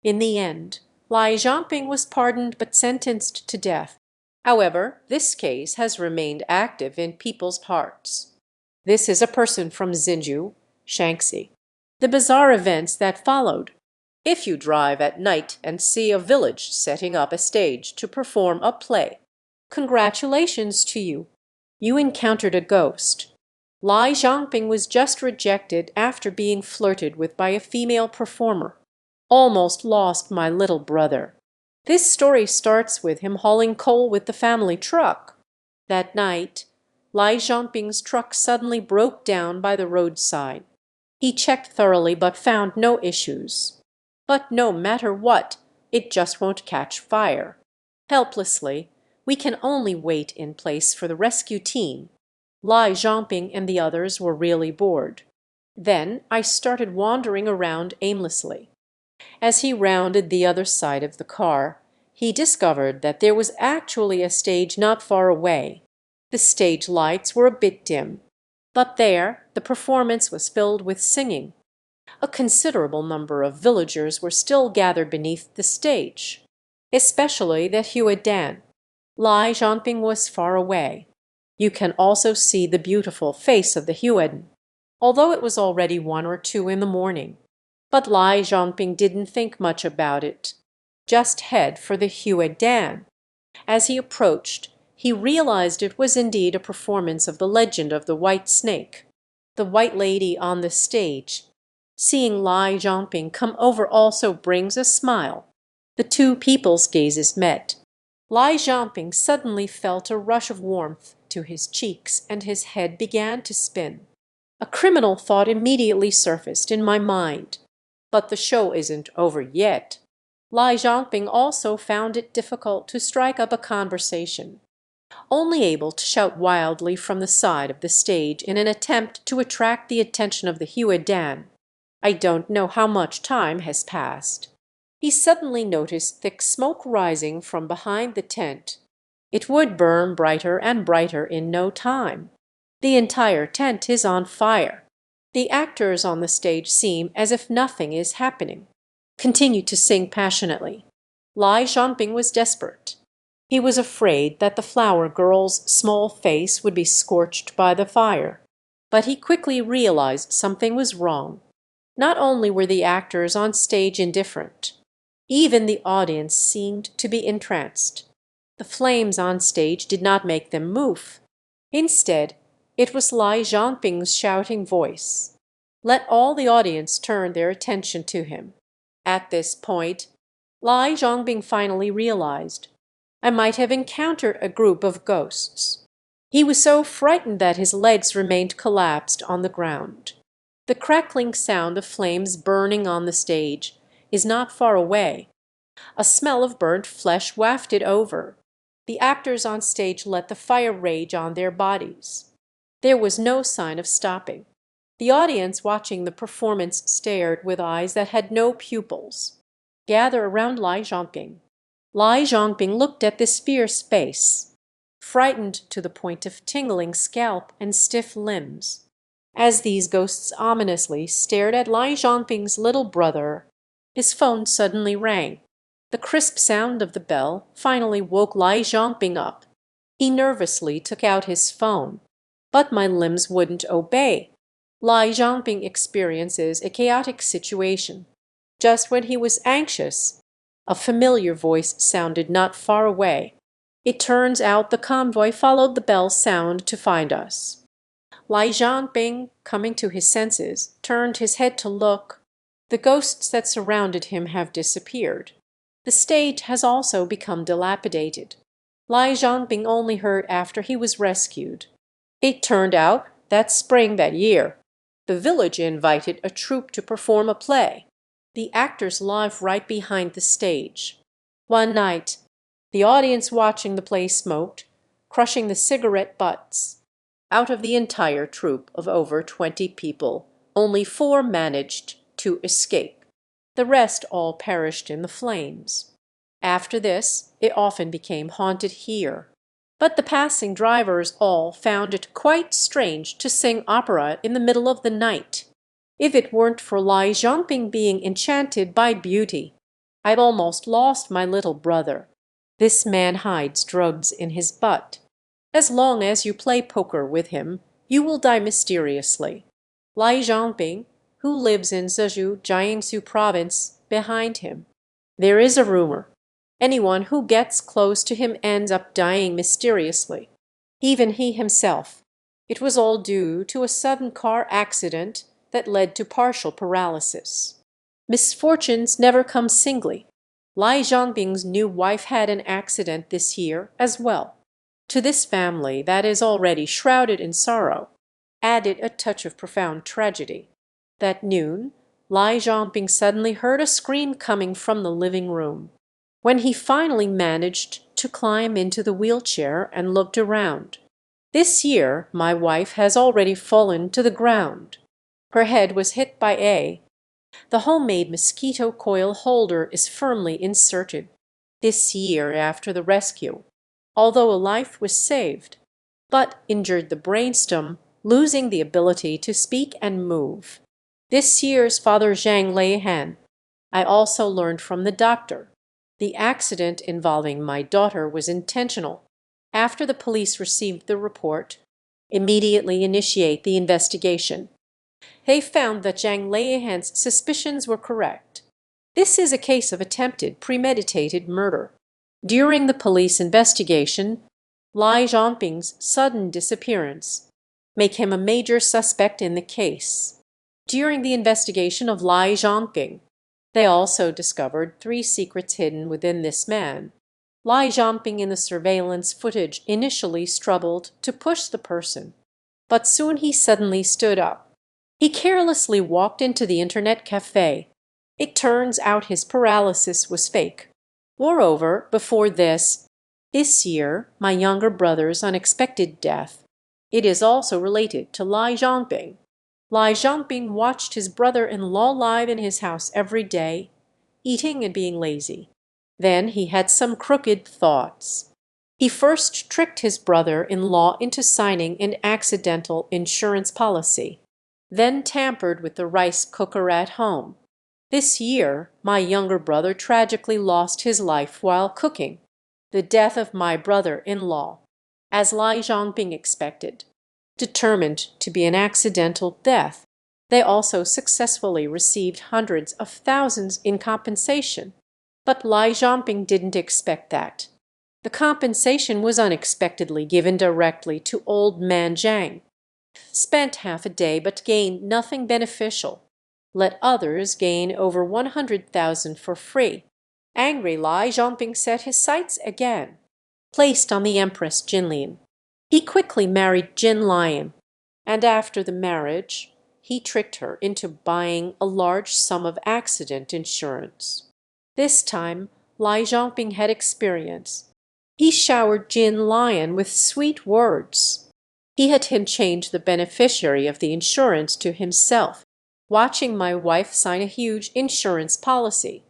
In the end, Lai Zongping was pardoned but sentenced to death. However, this case has remained active in people's hearts. This is a person from Xinju, Shaanxi. The bizarre events that followed. If you drive at night and see a village setting up a stage to perform a play, congratulations to you. You encountered a ghost. Lai Zongping was just rejected after being flirted with by a female performer. Almost lost my little brother. This story starts with him hauling coal with the family truck. That night, Lai Zongping's truck suddenly broke down by the roadside. He checked thoroughly but found no issues. But no matter what, it just won't catch fire. Helplessly, we can only wait in place for the rescue team. Lai Zongping and the others were really bored. Then I started wandering around aimlessly. As he rounded the other side of the car, he discovered that there was actually a stage not far away. The stage lights were a bit dim, but there the performance was filled with singing. A considerable number of villagers were still gathered beneath the stage, especially the Huadan. Lai Zongping was far away. You can also see the beautiful face of the Huadan, although it was already 1 or 2 in the morning. But Lai Zongping didn't think much about it. Just head for the Huadan. As he approached, he realized it was indeed a performance of the legend of the White Snake. The white lady on the stage, seeing Lai Zongping come over, also brings a smile. The 2 people's gazes met. Lai Zongping suddenly felt a rush of warmth to his cheeks and his head began to spin. A criminal thought immediately surfaced in my mind. But the show isn't over yet. Lai Zongping also found it difficult to strike up a conversation, only able to shout wildly from the side of the stage in an attempt to attract the attention of the Huadan. I don't know how much time has passed. He suddenly noticed thick smoke rising from behind the tent. It would burn brighter and brighter in no time. The entire tent is on fire. The actors on the stage seem as if nothing is happening. Continue to sing passionately. Lai Zongping was desperate. He was afraid that the flower girl's small face would be scorched by the fire. But he quickly realized something was wrong. Not only were the actors on stage indifferent, even the audience seemed to be entranced. The flames on stage did not make them move. Instead, it was Lai Zongping's shouting voice. Let all the audience turn their attention to him. At this point, Lai Zongping finally realized, I might have encountered a group of ghosts. He was so frightened that his legs remained collapsed on the ground. The crackling sound of flames burning on the stage is not far away. A smell of burnt flesh wafted over. The actors on stage let the fire rage on their bodies. There was no sign of stopping. The audience watching the performance stared with eyes that had no pupils. Gather around Lai Zongping. Lai Zongping looked at this fierce face, frightened to the point of tingling scalp and stiff limbs. As these ghosts ominously stared at Lai Zongping's little brother, his phone suddenly rang. The crisp sound of the bell finally woke Lai Zongping up. He nervously took out his phone. But my limbs wouldn't obey. Lai Zongping experiences a chaotic situation. Just when he was anxious, a familiar voice sounded not far away. It turns out the convoy followed the bell sound to find us. Lai Zongping, coming to his senses, turned his head to look. The ghosts that surrounded him have disappeared. The stage has also become dilapidated. Lai Zongping only heard after he was rescued. It turned out that spring that year, the village invited a troupe to perform a play. The actors live right behind the stage. One night, the audience watching the play smoked, crushing the cigarette butts. Out of the entire troupe of over 20 people, only 4 managed to escape. The rest all perished in the flames. After this, it often became haunted here. But the passing drivers all found it quite strange to sing opera in the middle of the night. If it weren't for Lai Zongping being enchanted by beauty, I'd almost lost my little brother. This man hides drugs in his butt. As long as you play poker with him, you will die mysteriously. Lai Zongping, who lives in Zhejiu, Jiangsu province, behind him. There is a rumor. Anyone who gets close to him ends up dying mysteriously. Even he himself. It was all due to a sudden car accident that led to partial paralysis. Misfortunes never come singly. Lai Zhongbing's new wife had an accident this year as well. To this family that is already shrouded in sorrow, added a touch of profound tragedy. That noon, Lai Zhongping suddenly heard a scream coming from the living room. When he finally managed to climb into the wheelchair and looked around. This year, my wife has already fallen to the ground. Her head was hit by the homemade mosquito coil holder is firmly inserted. This year after the rescue, although a life was saved, but injured the brainstem, losing the ability to speak and move. This year's Father Zhang Leihan. I also learned from the doctor. The accident involving my daughter was intentional. After the police received the report, immediately initiate the investigation. They found that Zhang Leihan's suspicions were correct. This is a case of attempted premeditated murder. During the police investigation, Lai Zhongping's sudden disappearance make him a major suspect in the case. During the investigation of Lai Zhongping, they also discovered 3 secrets hidden within this man. Lai Zhongping in the surveillance footage initially struggled to push the person, but soon he suddenly stood up. He carelessly walked into the internet cafe. It turns out his paralysis was fake. Moreover, before this year, my younger brother's unexpected death, it is also related to Lai Zhongping. Lai Zhongping watched his brother-in-law live in his house every day, eating and being lazy. Then he had some crooked thoughts. He first tricked his brother-in-law into signing an accidental insurance policy, then tampered with the rice cooker at home. This year, my younger brother tragically lost his life while cooking. The death of my brother-in-law, as Lai Zhongping expected, determined to be an accidental death. They also successfully received hundreds of thousands in compensation. But Lai Zhongping didn't expect that. The compensation was unexpectedly given directly to old man Zhang. Spent half a day but gained nothing beneficial. Let others gain over 100,000 for free. Angry, Lai Zhongping set his sights again, placed on the Empress Jinlin. He quickly married Jin Lion, and after the marriage, he tricked her into buying a large sum of accident insurance. This time, Lai Zongping had experienced. He showered Jin Lion with sweet words. He had him change the beneficiary of the insurance to himself, watching my wife sign a huge insurance policy.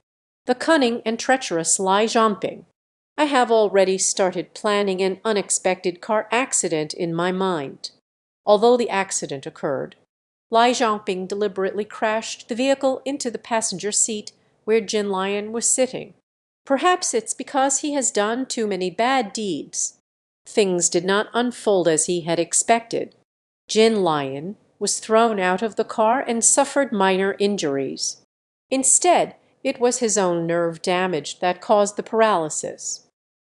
The cunning and treacherous Lai Zongping. I have already started planning an unexpected car accident in my mind. Although the accident occurred, Lai Zongping deliberately crashed the vehicle into the passenger seat where Jin Lion was sitting. Perhaps it's because he has done too many bad deeds. Things did not unfold as he had expected. Jin Lion was thrown out of the car and suffered minor injuries. Instead, it was his own nerve damage that caused the paralysis.